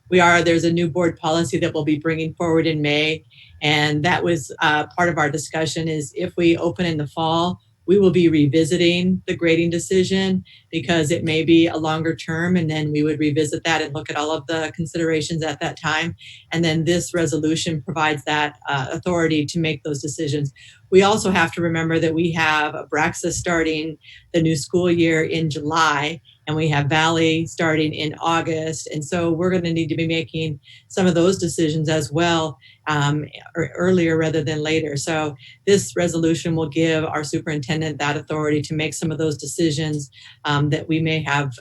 there's a new board policy that we'll be bringing forward in May, and that was part of our discussion is if we open in the fall, we will be revisiting the grading decision because it may be a longer term, and then we would revisit that and look at all of the considerations at that time. And then this resolution provides that authority to make those decisions. We also have to remember that we have Abraxas starting the new school year in July, and we have Valley starting in August. And so we're going to need to be making some of those decisions as well, or earlier rather than later. So this resolution will give our superintendent that authority to make some of those decisions that we may have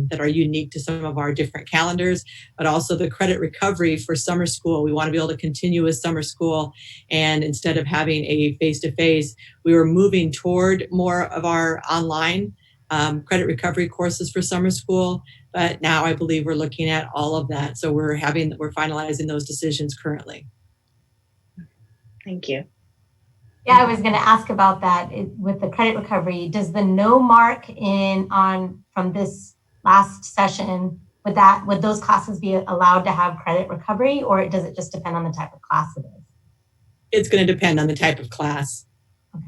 that are unique to some of our different calendars, but also the credit recovery for summer school. We want to be able to continue with summer school, and instead of having a face-to-face, we were moving toward more of our online credit recovery courses for summer school, but now I believe we're looking at all of that. So we're finalizing those decisions currently. Thank you. Yeah, I was going to ask about that with the credit recovery. Does the no mark from this last session, would those classes be allowed to have credit recovery, or does it just depend on the type of class it is? It's going to depend on the type of class, okay,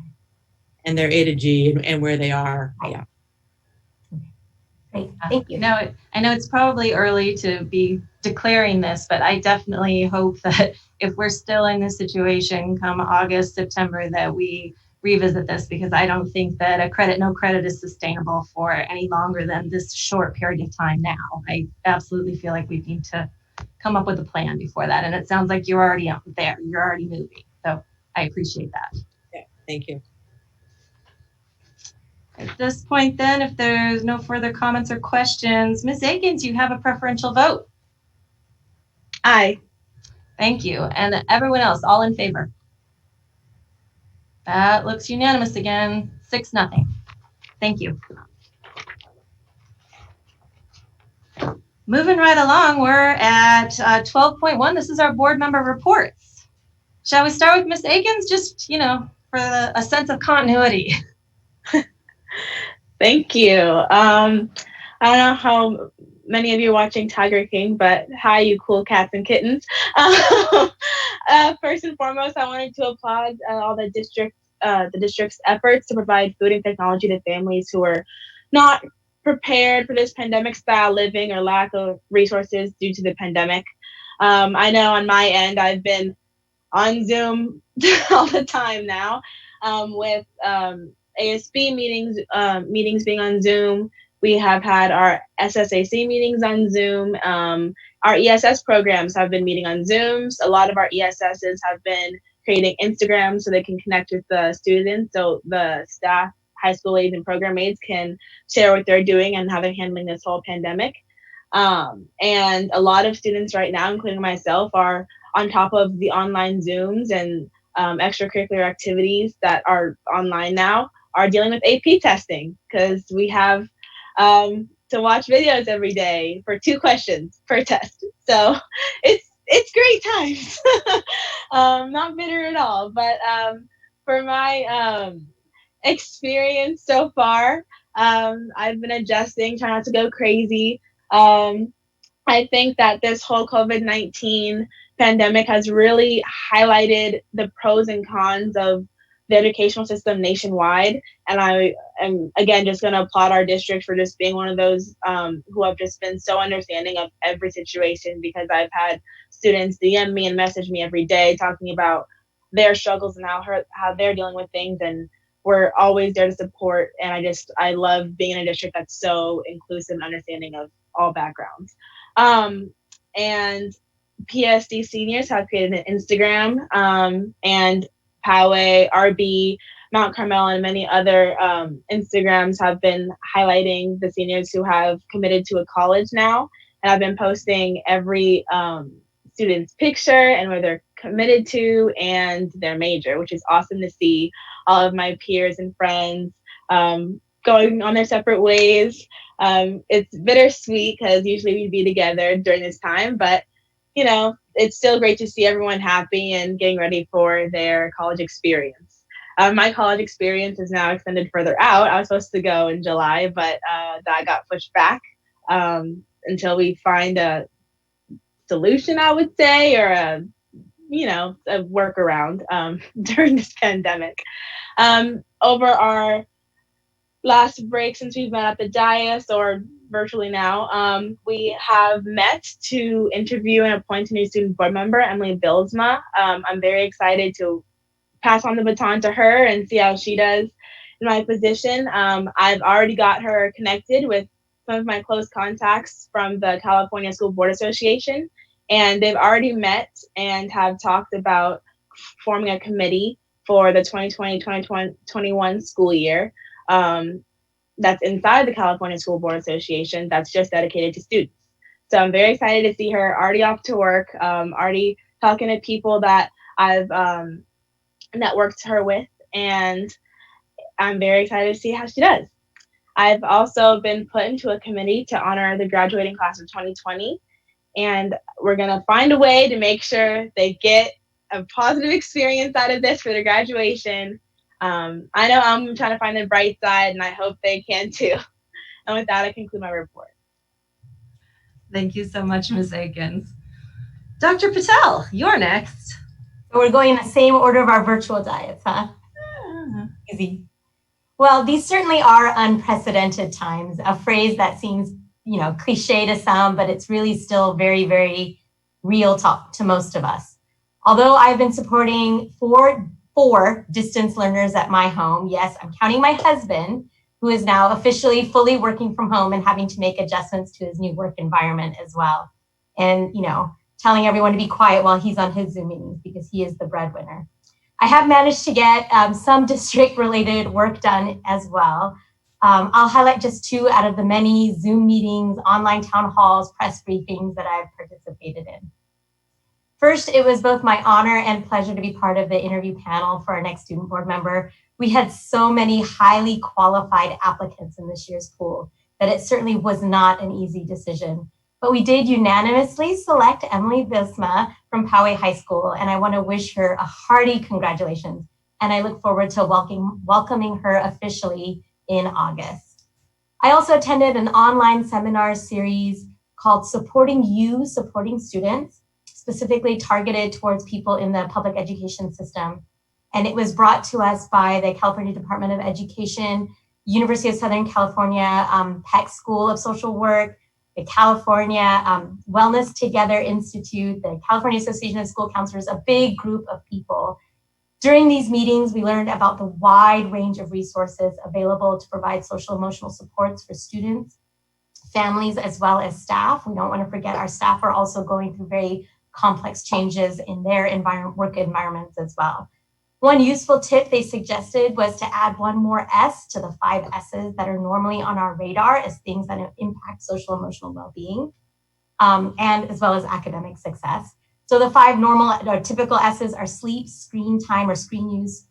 and their A to G and where they are. Right. Yeah. Great, thank you. I know it's probably early to be declaring this, but I definitely hope that if we're still in this situation come August, September, that we revisit this, because I don't think that no credit is sustainable for any longer than this short period of time now. I absolutely feel like we need to come up with a plan before that. And it sounds like you're already out there. You're already moving. So I appreciate that. Yeah, thank you. At this point then, if there's no further comments or questions, Ms. Akins, you have a preferential vote. Aye. Thank you. And everyone else, all in favor? That looks unanimous again, 6-0. Thank you. Moving right along, we're at 12.1. This is our board member reports. Shall we start with Ms. Akins, just, for a sense of continuity? Thank you. I don't know how many of you are watching Tiger King, but hi, you cool cats and kittens. First and foremost, I wanted to applaud all the district's efforts to provide food and technology to families who are not prepared for this pandemic style living or lack of resources due to the pandemic. I know on my end, I've been on Zoom all the time now with ASB meetings being on Zoom. We have had our SSAC meetings on Zoom. Our ESS programs have been meeting on Zooms. A lot of our ESSs have been creating Instagram so they can connect with the students, so the staff, high school aides, and program aides can share what they're doing and how they're handling this whole pandemic. And a lot of students right now, including myself, are on top of the online Zooms and extracurricular activities that are online now, are dealing with AP testing, because we have to watch videos every day for 2 questions per test. So it's great times. Not bitter at all, but for my experience so far, I've been adjusting, trying not to go crazy. I think that this whole COVID-19 pandemic has really highlighted the pros and cons of the educational system nationwide. And I am, again, just going to applaud our district for just being one of those who have just been so understanding of every situation, because I've had students DM me and message me every day talking about their struggles and how they're dealing with things. And we're always there to support. And I love being in a district that's so inclusive and understanding of all backgrounds. And PSD seniors have created an Instagram, and Poway, RB, Mount Carmel, and many other Instagrams have been highlighting the seniors who have committed to a college now. And I've been posting every student's picture and where they're committed to and their major, which is awesome to see all of my peers and friends going on their separate ways. It's bittersweet because usually we'd be together during this time, but you know, it's still great to see everyone happy and getting ready for their college experience. My college experience is now extended further out. I was supposed to go in July, but that got pushed back until we find a solution, I would say, or a workaround during this pandemic. Over our last break, since we've been at the dais or virtually now, we have met to interview and appoint a new student board member, Emily Bilsma. I'm very excited to pass on the baton to her and see how she does in my position. I've already got her connected with some of my close contacts from the California School Board Association, and they've already met and have talked about forming a committee for the 2020-2021 school year. That's inside the California School Board Association that's just dedicated to students. So I'm very excited to see her already off to work, already talking to people that I've networked her with, and I'm very excited to see how she does. I've also been put into a committee to honor the graduating class of 2020, and we're going to find a way to make sure they get a positive experience out of this for their graduation. I know I'm trying to find the bright side, and I hope they can too. And with that, I conclude my report. Thank you so much, Ms. Akins. Dr. Patel, you're next. So we're going in the same order of our virtual diets, huh? Easy. Well, these certainly are unprecedented times, a phrase that seems, cliche to some, but it's really still very, very real to most of us. Although I've been supporting four distance learners at my home, yes, I'm counting my husband, who is now officially fully working from home and having to make adjustments to his new work environment as well. And, telling everyone to be quiet while he's on his Zoom meetings because he is the breadwinner. I have managed to get some district-related work done as well. I'll highlight just two out of the many Zoom meetings, online town halls, press briefings that I've participated in. First, it was both my honor and pleasure to be part of the interview panel for our next student board member. We had so many highly qualified applicants in this year's pool that it certainly was not an easy decision. But we did unanimously select Emily Bilsma from Poway High School, and I want to wish her a hearty congratulations. And I look forward to welcoming her officially in August. I also attended an online seminar series called Supporting You, Supporting Students, specifically targeted towards people in the public education system. And it was brought to us by the California Department of Education, University of Southern California, Peck School of Social Work, the California Wellness Together Institute, the California Association of School Counselors, a big group of people. During these meetings, we learned about the wide range of resources available to provide social emotional supports for students, families, as well as staff. We don't want to forget our staff are also going through very complex changes in their work environments as well. One useful tip they suggested was to add one more S to the 5 S's that are normally on our radar as things that impact social emotional well-being, and as well as academic success. So the 5 normal or typical S's are sleep, screen time or screen use,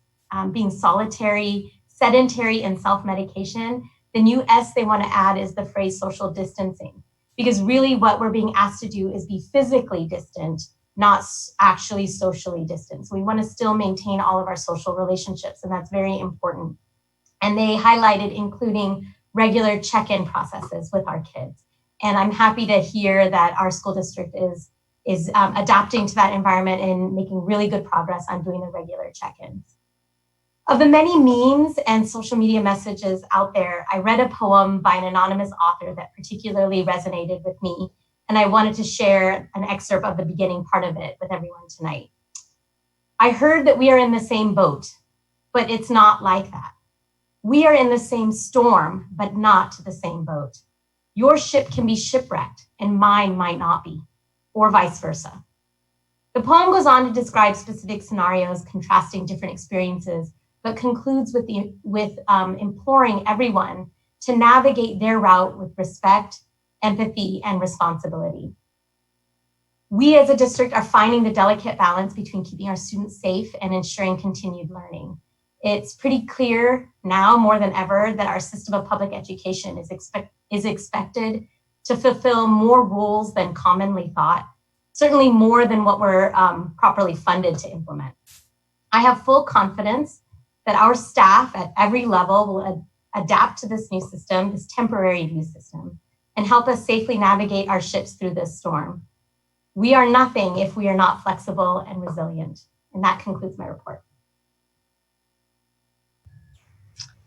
being solitary, sedentary, and self-medication. The new S they want to add is the phrase social distancing, because really what we're being asked to do is be physically distant, not actually socially distant. So we want to still maintain all of our social relationships, and that's very important. And they highlighted including regular check-in processes with our kids. And I'm happy to hear that our school district is adapting to that environment and making really good progress on doing the regular check-ins. Of the many memes and social media messages out there, I read a poem by an anonymous author that particularly resonated with me, and I wanted to share an excerpt of the beginning part of it with everyone tonight. I heard that we are in the same boat, but it's not like that. We are in the same storm, but not the same boat. Your ship can be shipwrecked and mine might not be, or vice versa. The poem goes on to describe specific scenarios contrasting different experiences, but concludes with imploring everyone to navigate their route with respect, empathy, and responsibility. We as a district are finding the delicate balance between keeping our students safe and ensuring continued learning. It's pretty clear now more than ever that our system of public education is expected to fulfill more rules than commonly thought, certainly more than what we're properly funded to implement. I have full confidence that our staff at every level will adapt to this new system, this temporary new system, and help us safely navigate our ships through this storm. We are nothing if we are not flexible and resilient. And that concludes my report.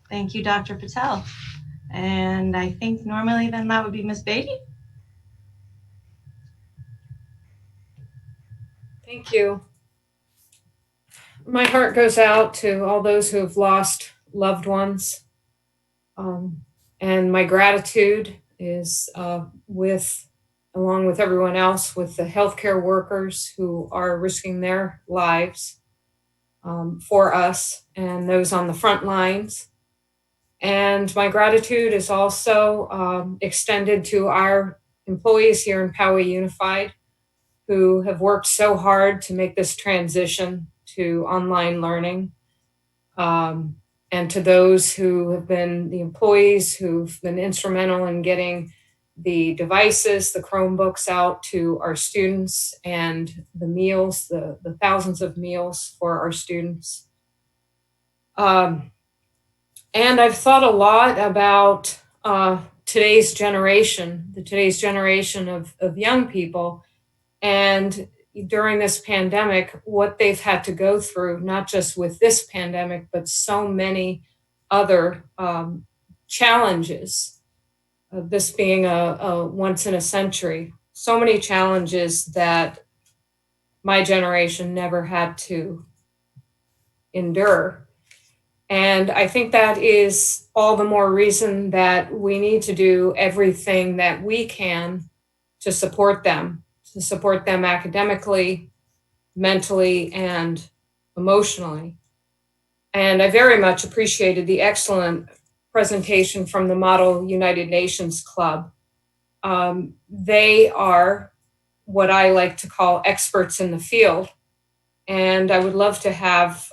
Thank you, Dr. Patel. And I think normally then that would be Ms. Beatty. Thank you. My heart goes out to all those who have lost loved ones. And my gratitude is along with everyone else, with the healthcare workers who are risking their lives for us and those on the front lines. And my gratitude is also extended to our employees here in Poway Unified who have worked so hard to make this transition to online learning. And to those who have been the employees who've been instrumental in getting the devices, the Chromebooks out to our students and the meals, the thousands of meals for our students. And I've thought a lot about today's generation of young people, and during this pandemic, what they've had to go through, not just with this pandemic, but so many other challenges. This being a once in a century, so many challenges that my generation never had to endure. And I think that is all the more reason that we need to do everything that we can to support them academically, mentally, and emotionally. And I very much appreciated the excellent presentation from the Model United Nations Club. They are what I like to call experts in the field. And I would love to have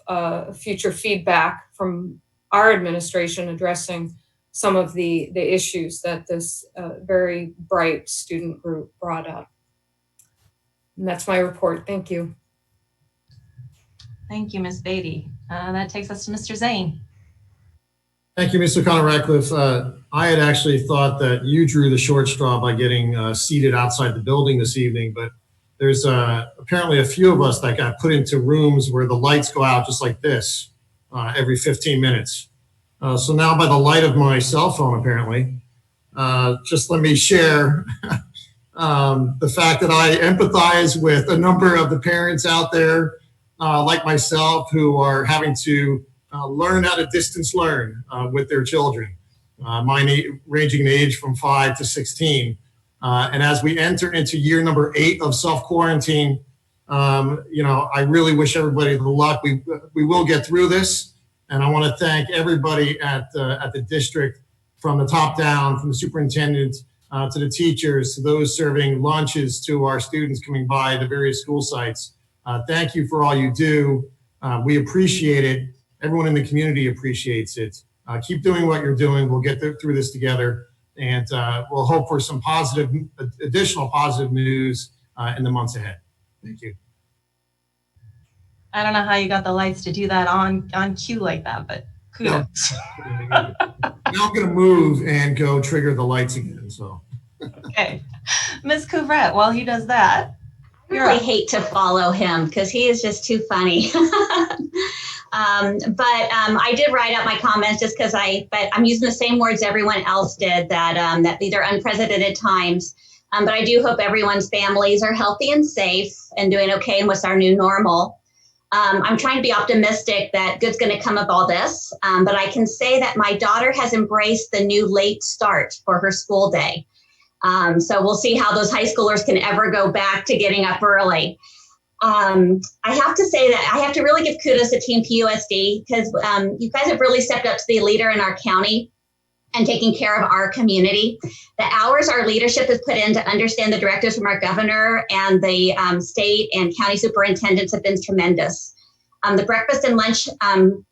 future feedback from our administration addressing some of the issues that this very bright student group brought up. And that's my report. Thank you. Thank you, Ms. Beatty. That takes us to Mr. Zane. Thank you, Mr. O'Connor-Ratcliffe. I had actually thought that you drew the short straw by getting seated outside the building this evening, but there's apparently a few of us that got put into rooms where the lights go out just like this every 15 minutes. So now by the light of my cell phone, apparently, just let me share the fact that I empathize with a number of the parents out there like myself who are having to learn how to distance learn with their children, mine ranging in age from 5 to 16. And as we enter into year number 8 of self-quarantine, I really wish everybody the luck. We will get through this. And I want to thank everybody at the district, from the top down, from the superintendent to the teachers, to those serving lunches, to our students coming by the various school sites. Thank you for all you do. We appreciate it. Everyone in the community appreciates it. Keep doing what you're doing. We'll get through this together, and we'll hope for some additional positive news in the months ahead. Thank you. I don't know how you got the lights to do that on cue like that, but kudos. Now I'm going to move and go trigger the lights again. So. Okay. Ms. Couvrette, while he does that. I really hate to follow him because he is just too funny. But I did write out my comments just because but I'm using the same words everyone else did, that these are unprecedented times. But I do hope everyone's families are healthy and safe and doing okay in what's our new normal. I'm trying to be optimistic that good's going to come of all this. But I can say that my daughter has embraced the new late start for her school day. So we'll see how those high schoolers can ever go back to getting up early. I have to say that I have to really give kudos to Team PUSD because you guys have really stepped up to be a leader in our county and taking care of our community. The hours our leadership has put in to understand the directives from our governor and the state and county superintendents have been tremendous. The breakfast and lunch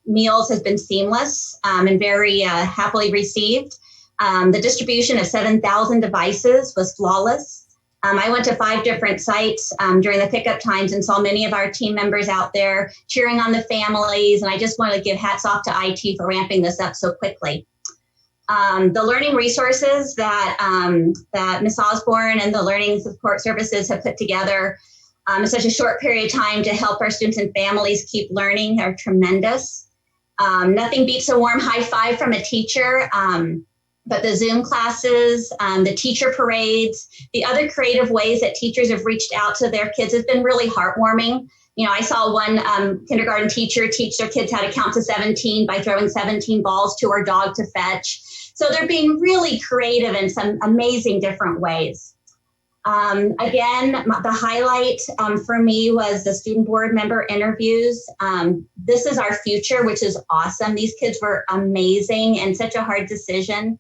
meals has been seamless and very happily received. The distribution of 7,000 devices was flawless. I went to 5 different sites during the pickup times and saw many of our team members out there cheering on the families. And I just want to give hats off to IT for ramping this up so quickly. The learning resources that Ms. Osborne and the Learning Support Services have put together in such a short period of time to help our students and families keep learning are tremendous. Nothing beats a warm high five from a teacher. But the Zoom classes, the teacher parades, the other creative ways that teachers have reached out to their kids has been really heartwarming. You know, I saw one kindergarten teacher teach their kids how to count to 17 by throwing 17 balls to her dog to fetch. So they're being really creative in some amazing different ways. Again, the highlight for me was the student board member interviews. This is our future, which is awesome. These kids were amazing and such a hard decision.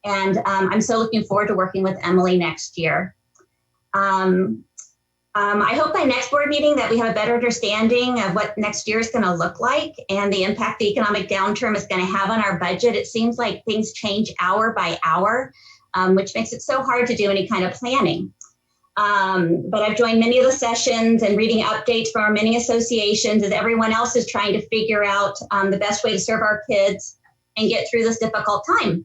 And I'm so looking forward to working with Emily next year. I hope by next board meeting that we have a better understanding of what next year is going to look like and the impact the economic downturn is going to have on our budget. It seems like things change hour by hour, which makes it so hard to do any kind of planning. But I've joined many of the sessions and reading updates from our many associations as everyone else is trying to figure out the best way to serve our kids and get through this difficult time.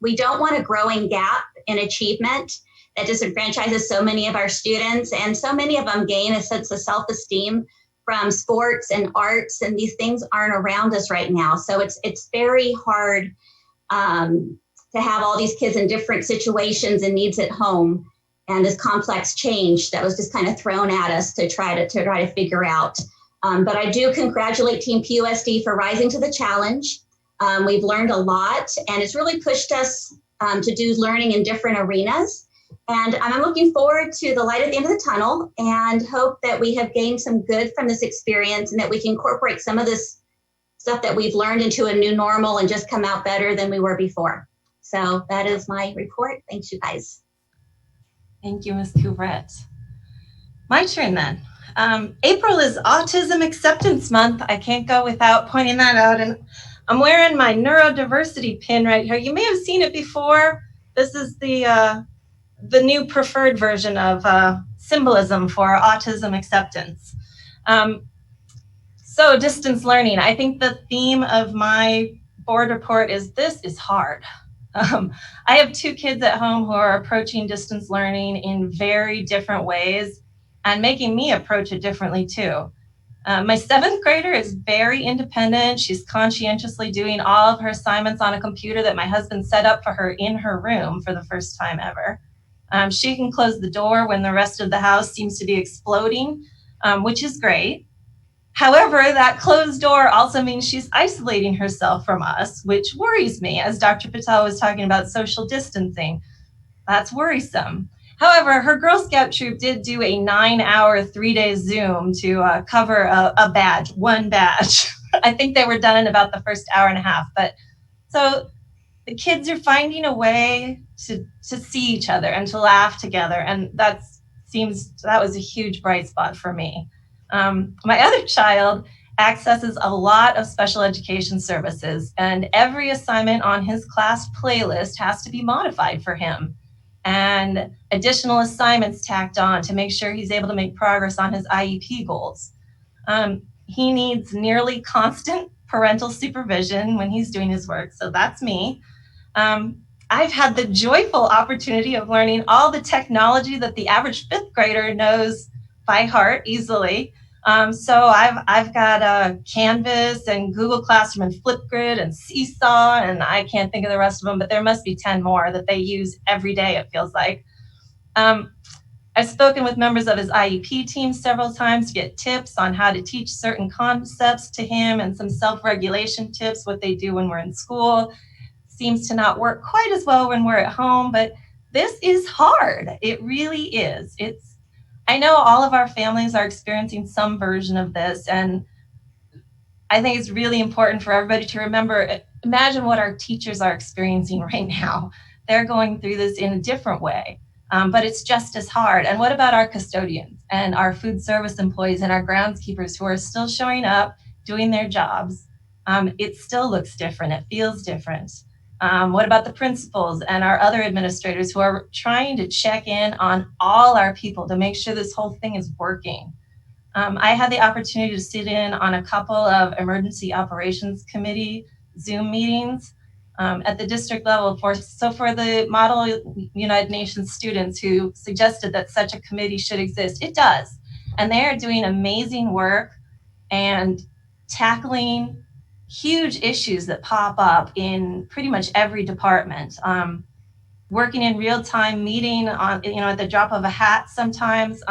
We don't want a growing gap in achievement that disenfranchises so many of our students, and so many of them gain a sense of self-esteem from sports and arts, and these things aren't around us right now. So it's very hard to have all these kids in different situations and needs at home, and this complex change that was just kind of thrown at us to try to figure out. But I do congratulate Team PUSD for rising to the challenge. We've learned a lot, and it's really pushed us to do learning in different arenas. And I'm looking forward to the light at the end of the tunnel and hope that we have gained some good from this experience and that we can incorporate some of this stuff that we've learned into a new normal and just come out better than we were before. So that is my report. Thanks, you guys. Thank you, Ms. Couvrette. My turn then. April is Autism Acceptance Month. I can't go without pointing that out. And I'm wearing my neurodiversity pin right here. You may have seen it before. This is the new preferred version of symbolism for autism acceptance. So distance learning. I think the theme of my board report is this is hard. I have 2 kids at home who are approaching distance learning in very different ways and making me approach it differently too. My 7th grader is very independent. She's conscientiously doing all of her assignments on a computer that my husband set up for her in her room for the first time ever. She can close the door when the rest of the house seems to be exploding, which is great. However, that closed door also means she's isolating herself from us, which worries me, as Dr. Patel was talking about social distancing. That's worrisome. However, her Girl Scout troop did do a 9-hour, 3-day Zoom to cover one badge. I think they were done in about the first hour and a half. But so the kids are finding a way to see each other and to laugh together. And that was a huge bright spot for me. My other child accesses a lot of special education services, and every assignment on his class playlist has to be modified for him, and additional assignments tacked on to make sure he's able to make progress on his IEP goals. He needs nearly constant parental supervision when he's doing his work, so that's me. I've had the joyful opportunity of learning all the technology that the average 5th grader knows by heart easily. So I've got Canvas and Google Classroom and Flipgrid and Seesaw, and I can't think of the rest of them, but there must be 10 more that they use every day, it feels like. I've spoken with members of his IEP team several times to get tips on how to teach certain concepts to him and some self-regulation tips, what they do when we're in school. Seems to not work quite as well when we're at home, but this is hard. It really is. I know all of our families are experiencing some version of this, and I think it's really important for everybody to remember, imagine what our teachers are experiencing right now. They're going through this in a different way, but it's just as hard. And what about our custodians and our food service employees and our groundskeepers who are still showing up, doing their jobs? It still looks different. It feels different. What about the principals and our other administrators who are trying to check in on all our people to make sure this whole thing is working? I had the opportunity to sit in on a couple of emergency operations committee Zoom meetings at the district level for the Model United Nations students who suggested that such a committee should exist. It does. And they are doing amazing work and tackling huge issues that pop up in pretty much every department. Working in real time, meeting on, at the drop of a hat sometimes.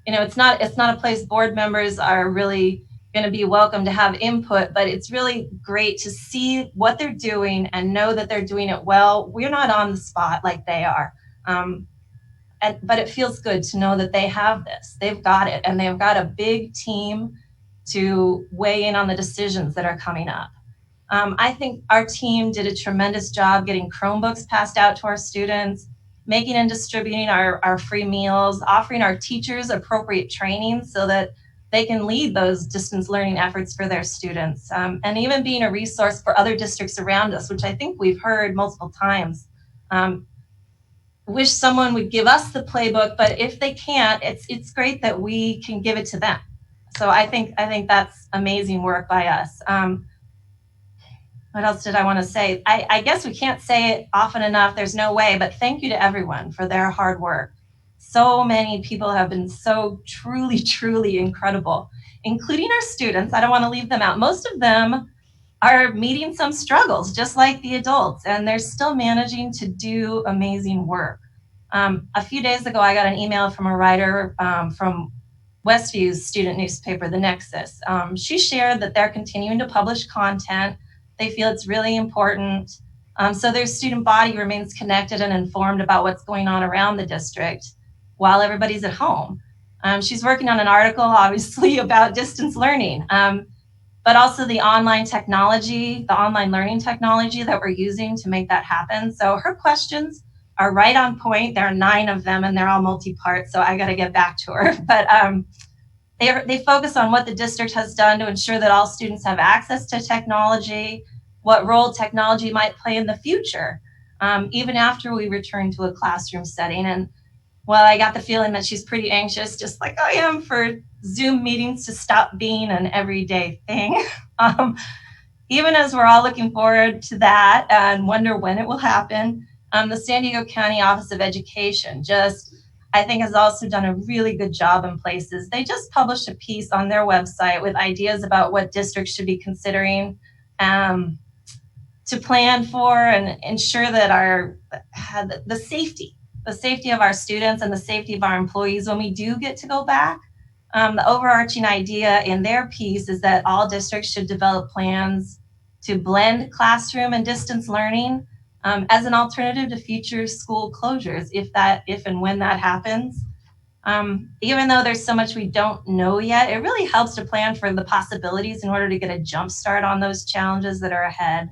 It's not a place board members are really going to be welcome to have input, but it's really great to see what they're doing and know that they're doing it well. We're not on the spot like they are. But it feels good to know that they have this. They've got it, and they've got a big team to weigh in on the decisions that are coming up. I think our team did a tremendous job getting Chromebooks passed out to our students, making and distributing our free meals, offering our teachers appropriate training so that they can lead those distance learning efforts for their students, and even being a resource for other districts around us, which I think we've heard multiple times. Wish someone would give us the playbook, but if they can't, it's great that we can give it to them. So I think that's amazing work by us. What else did I want to say? I guess we can't say it often enough. There's no way, but thank you to everyone for their hard work. So many people have been so truly, truly incredible, including our students. I don't want to leave them out. Most of them are meeting some struggles, just like the adults, and they're still managing to do amazing work. A few days ago, I got an email from a writer from Westview's student newspaper, The Nexus. She shared that they're continuing to publish content. They feel it's really important. So their student body remains connected and informed about what's going on around the district while everybody's at home. She's working on an article, obviously, about distance learning, but also the online technology, the online learning technology that we're using to make that happen. So her questions are right on point. There are 9 of them, and they're all multi-part, so I got to get back to her. But they focus on what the district has done to ensure that all students have access to technology, what role technology might play in the future, even after we return to a classroom setting. And well, I got the feeling that she's pretty anxious, just like I am, for Zoom meetings to stop being an everyday thing. Even as we're all looking forward to that and wonder when it will happen, the San Diego County Office of Education I think has also done a really good job in places. They just published a piece on their website with ideas about what districts should be considering to plan for and ensure that the safety of our students and the safety of our employees when we do get to go back. The overarching idea in their piece is that all districts should develop plans to blend classroom and distance learning as an alternative to future school closures, if and when that happens. Even though there's so much we don't know yet, it really helps to plan for the possibilities in order to get a jump start on those challenges that are ahead.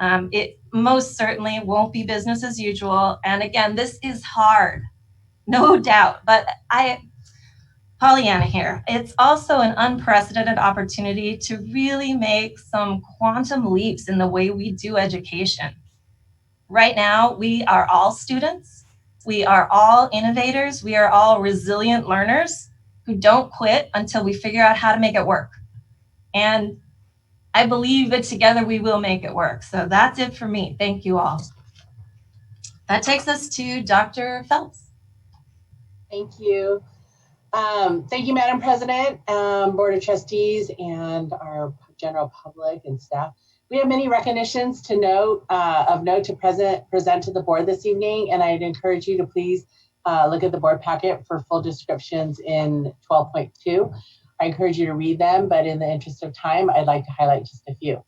It most certainly won't be business as usual. And again, this is hard, no doubt, but Pollyanna here, it's also an unprecedented opportunity to really make some quantum leaps in the way we do education. Right now, we are all students. We are all innovators. We are all resilient learners who don't quit until we figure out how to make it work. And I believe that together we will make it work. So that's it for me. Thank you all. That takes us to Dr. Phelps. Thank you. Thank you, Madam President, Board of Trustees, and our general public and staff. We have many recognitions of note to present to the board this evening, and I'd encourage you to please look at the board packet for full descriptions in 12.2. I encourage you to read them, but in the interest of time, I'd like to highlight just a few.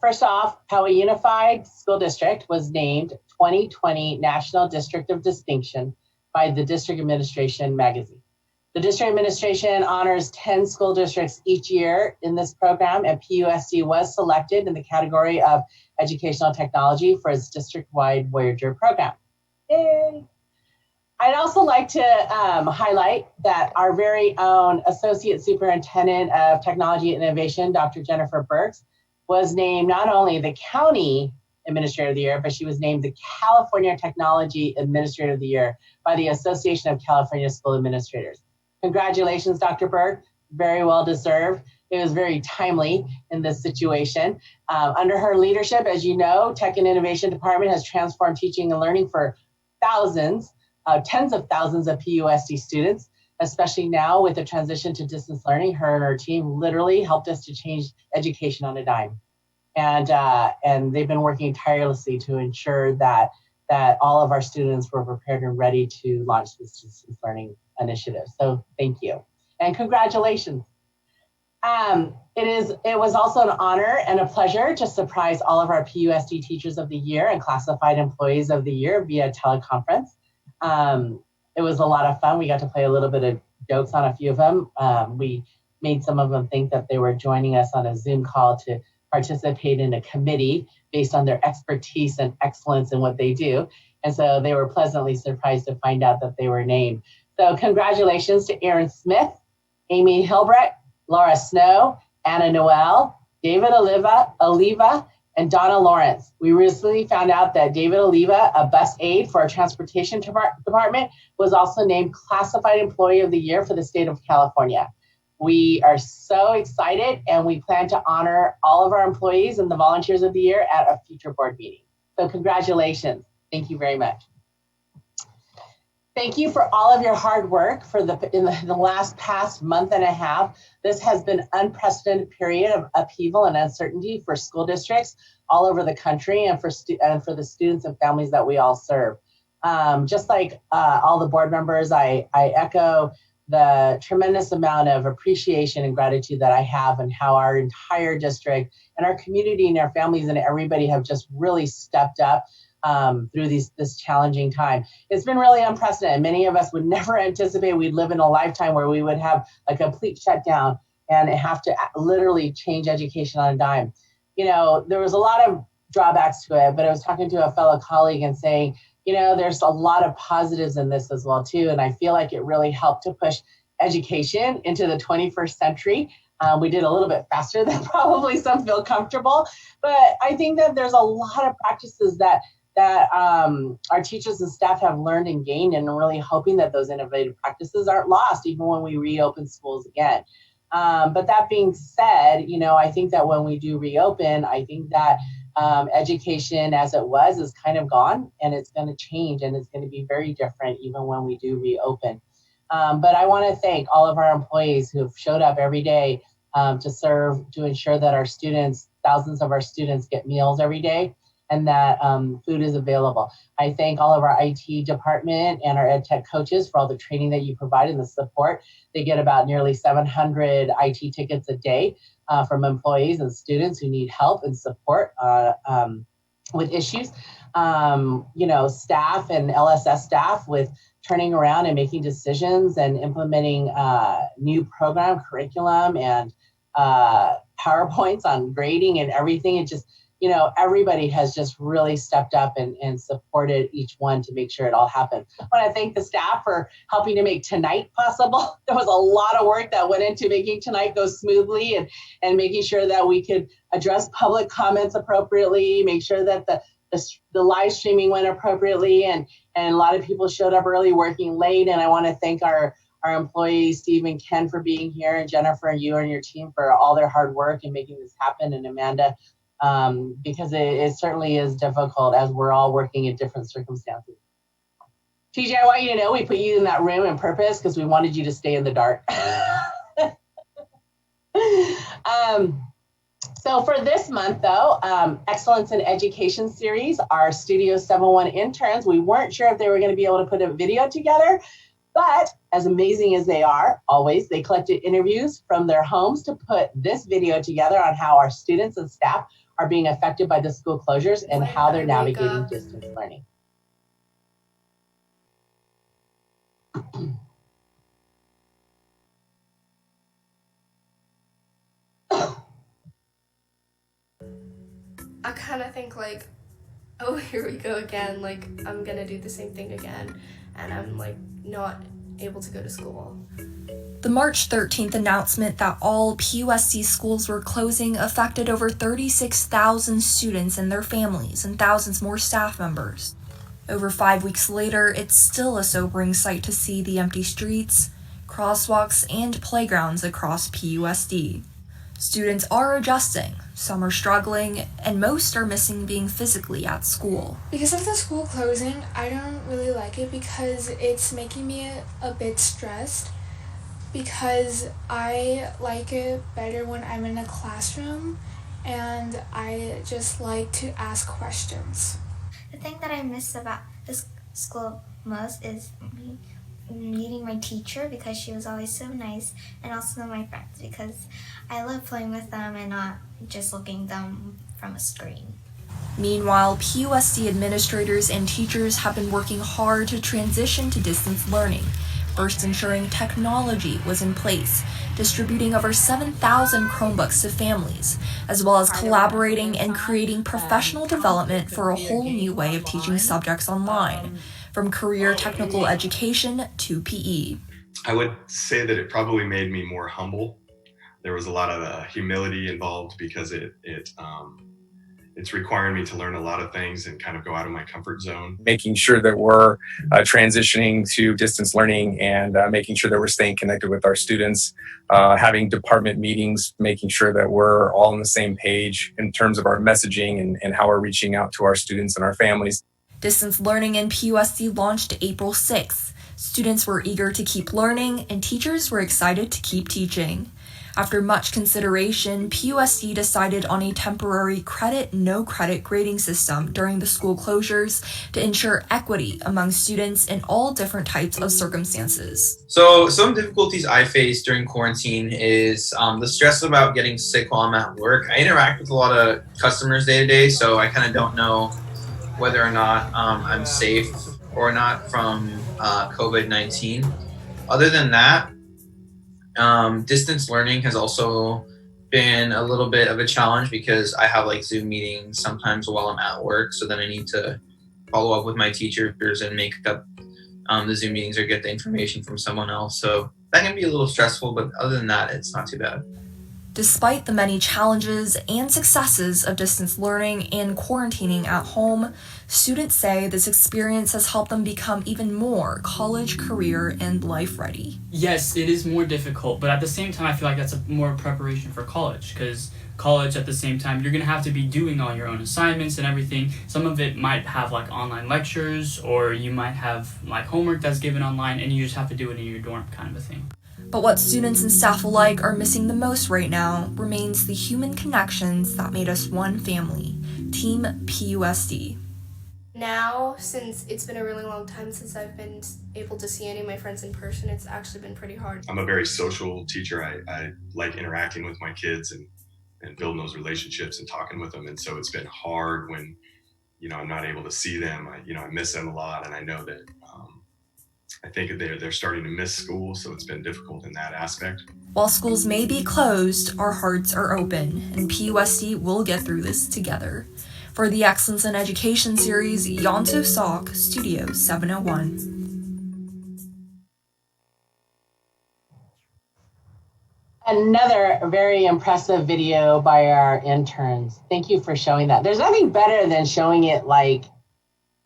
First off, Poway Unified School District was named 2020 National District of Distinction by the District Administration magazine. The district administration honors 10 school districts each year in this program, and PUSD was selected in the category of educational technology for its district-wide Voyager program. Yay! I'd also like to highlight that our very own Associate Superintendent of Technology and Innovation, Dr. Jennifer Burks, was named not only the County Administrator of the Year, but she was named the California Technology Administrator of the Year by the Association of California School Administrators. Congratulations, Dr. Burke, very well deserved. It was very timely in this situation. Under her leadership, as you know, Tech and Innovation Department has transformed teaching and learning for thousands, tens of thousands of PUSD students, especially now with the transition to distance learning. Her and her team literally helped us to change education on a dime. And they've been working tirelessly to ensure that all of our students were prepared and ready to launch this distance learning initiative. So thank you and congratulations. It was also an honor and a pleasure to surprise all of our PUSD Teachers of the Year and Classified Employees of the Year via teleconference. It was a lot of fun. We got to play a little bit of jokes on a few of them. We made some of them think that they were joining us on a Zoom call to participate in a committee based on their expertise and excellence in what they do. And so they were pleasantly surprised to find out that they were named. So congratulations to Aaron Smith, Amy Hilbrecht, Laura Snow, Anna Noel, David Oliva, and Donna Lawrence. We recently found out that David Oliva, a bus aide for our transportation department, was also named Classified Employee of the Year for the state of California. We are so excited, and we plan to honor all of our employees and the Volunteers of the Year at a future board meeting. So congratulations. Thank you very much. Thank you for all of your hard work in the past month and a half. This has been an unprecedented period of upheaval and uncertainty for school districts all over the country and for the students and families that we all serve. Just like all the board members, I echo the tremendous amount of appreciation and gratitude that I have, and how our entire district and our community and our families and everybody have just really stepped up through this challenging time. It's been really unprecedented. Many of us would never anticipate we'd live in a lifetime where we would have a complete shutdown and have to literally change education on a dime. You know, there was a lot of drawbacks to it, but I was talking to a fellow colleague and saying, you know, there's a lot of positives in this as well too. And I feel like it really helped to push education into the 21st century. We did a little bit faster than probably some feel comfortable, but I think that there's a lot of practices that our teachers and staff have learned and gained, and really hoping that those innovative practices aren't lost even when we reopen schools again. But that being said, you know, I think that when we do reopen, I think that education as it was is kind of gone, and it's going to change, and it's going to be very different even when we do reopen. But I want to thank all of our employees who have showed up every day to serve, to ensure that our students, thousands of our students, get meals every day, and that food is available. I thank all of our IT department and our ed tech coaches for all the training that you provide and the support. They get about nearly 700 IT tickets a day from employees and students who need help and support with issues. You know, staff and LSS staff with turning around and making decisions and implementing new program curriculum and PowerPoints on grading and everything. It just, you know, everybody has just really stepped up and supported each one to make sure it all happened. I want to thank the staff for helping to make tonight possible. There was a lot of work that went into making tonight go smoothly and making sure that we could address public comments appropriately, make sure that the live streaming went appropriately, and a lot of people showed up early working late. And I want to thank our employees, Steve and Ken, for being here, and Jennifer and you and your team for all their hard work in making this happen, and Amanda, because it certainly is difficult as we're all working in different circumstances. TJ, I want you to know we put you in that room on purpose because we wanted you to stay in the dark. So for this month, though, Excellence in Education series, our Studio 7-1 interns, we weren't sure if they were going to be able to put a video together, but as amazing as they are, always, they collected interviews from their homes to put this video together on how our students and staff are being affected by the school closures and how they're navigating distance learning. I kind of think like, oh, here we go again. Like, I'm gonna do the same thing again, and I'm like not able to go to school. The March 13th announcement that all PUSC schools were closing affected over 36,000 students and their families and thousands more staff members. Over 5 weeks later, it's still a sobering sight to see the empty streets, crosswalks, and playgrounds across PUSD. Students are adjusting, some are struggling, and most are missing being physically at school. Because of the school closing, I don't really like it because it's making me a bit stressed, because I like it better when I'm in a classroom and I just like to ask questions. The thing that I miss about this school most is meeting my teacher, because she was always so nice, and also my friends, because I love playing with them and not just looking at them from a screen. Meanwhile, PUSD administrators and teachers have been working hard to transition to distance learning, first ensuring technology was in place, distributing over 7,000 Chromebooks to families, as well as collaborating and creating professional development for a whole new way of teaching subjects online, from career technical education to PE. I would say that it probably made me more humble. There was a lot of humility involved because it's requiring me to learn a lot of things and kind of go out of my comfort zone. Making sure that we're transitioning to distance learning and making sure that we're staying connected with our students, having department meetings, making sure that we're all on the same page in terms of our messaging and how we're reaching out to our students and our families. Distance learning in PUSD launched April 6th. Students were eager to keep learning, and teachers were excited to keep teaching. After much consideration, PUSD decided on a temporary credit, no credit grading system during the school closures to ensure equity among students in all different types of circumstances. So some difficulties I face during quarantine is the stress about getting sick while I'm at work. I interact with a lot of customers day to day, so I kind of don't know whether or not I'm safe or not from COVID-19. Other than that, distance learning has also been a little bit of a challenge because I have like Zoom meetings sometimes while I'm at work. So then I need to follow up with my teachers and make up the Zoom meetings or get the information from someone else. So that can be a little stressful, but other than that, it's not too bad. Despite the many challenges and successes of distance learning and quarantining at home, students say this experience has helped them become even more college, career, and life ready. Yes, it is more difficult, but at the same time, I feel like that's more preparation for college, because college at the same time, you're going to have to be doing all your own assignments and everything. Some of it might have like online lectures, or you might have like homework that's given online, and you just have to do it in your dorm kind of a thing. But what students and staff alike are missing the most right now remains the human connections that made us one family, Team PUSD. Now, since it's been a really long time since I've been able to see any of my friends in person, it's actually been pretty hard. I'm a very social teacher. I like interacting with my kids and building those relationships and talking with them. And so it's been hard when, I'm not able to see them. I miss them a lot. And I know that I think they're starting to miss school, so it's been difficult in that aspect. While schools may be closed, our hearts are open, and PUSD will get through this together. For the Excellence in Education series, Yonto Salk, Studio 701. Another very impressive video by our interns. Thank you for showing that. There's nothing better than showing it like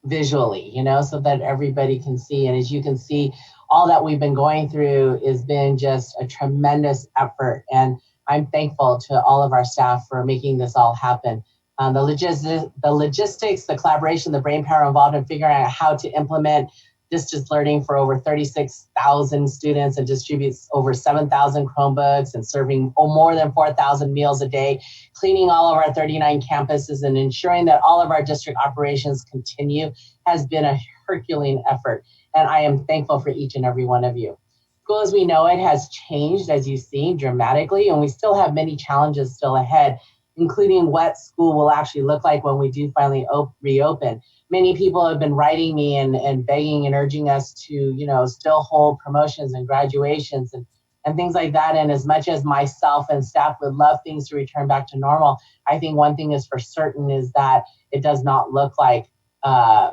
visually, so that everybody can see. And as you can see, all that we've been going through has been just a tremendous effort. And I'm thankful to all of our staff for making this all happen. The logistics, the collaboration, the brainpower involved in figuring out how to implement distance learning for over 36,000 students and distributes over 7,000 Chromebooks and serving more than 4,000 meals a day, cleaning all of our 39 campuses and ensuring that all of our district operations continue has been a Herculean effort. And I am thankful for each and every one of you. School as we know it has changed, as you've seen, dramatically, and we still have many challenges still ahead, including what school will actually look like when we do finally reopen. many people have been writing me and begging and urging us to, you know, still hold promotions and graduations and things like that. And as much as myself and staff would love things to return back to normal, I think one thing is for certain is that it does not look like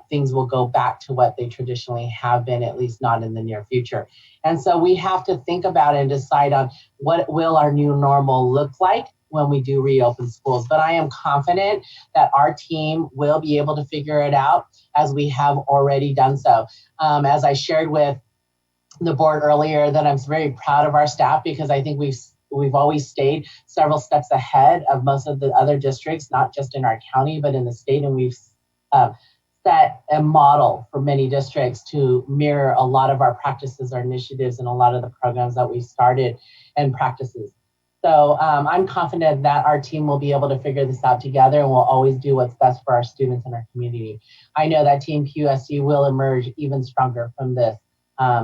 things will go back to what they traditionally have been, at least not in the near future. And so we have to think about and decide on what will our new normal look like when we do reopen schools. But I am confident that our team will be able to figure it out, as we have already done so. As I shared with the board earlier, that I'm very proud of our staff, because I think we've always stayed several steps ahead of most of the other districts, not just in our county, but in the state. And we've set a model for many districts to mirror a lot of our practices, our initiatives, and a lot of the programs that we started and practices. So I'm confident that our team will be able to figure this out together, and we'll always do what's best for our students and our community. I know that Team PUSC will emerge even stronger from this,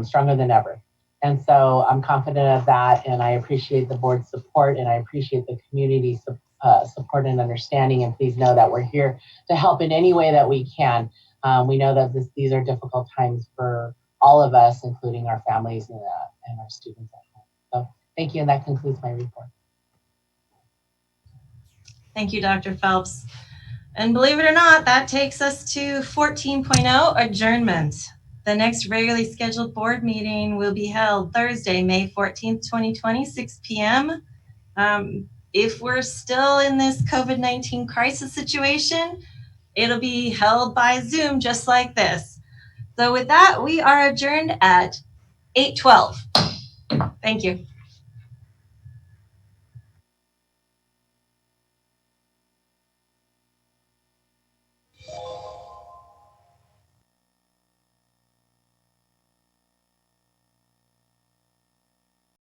stronger than ever. And so I'm confident of that, and I appreciate the board's support, and I appreciate the community's support and understanding. And please know that we're here to help in any way that we can. We know that these are difficult times for all of us, including our families and our students at home. So thank you, and that concludes my report. Thank you, Dr. Phelps. And believe it or not, that takes us to 14.0, adjournment. The next regularly scheduled board meeting will be held Thursday, May 14th, 2020, 6 p.m. If we're still in this COVID-19 crisis situation, it'll be held by Zoom just like this. So with that, we are adjourned at 8:12. Thank you.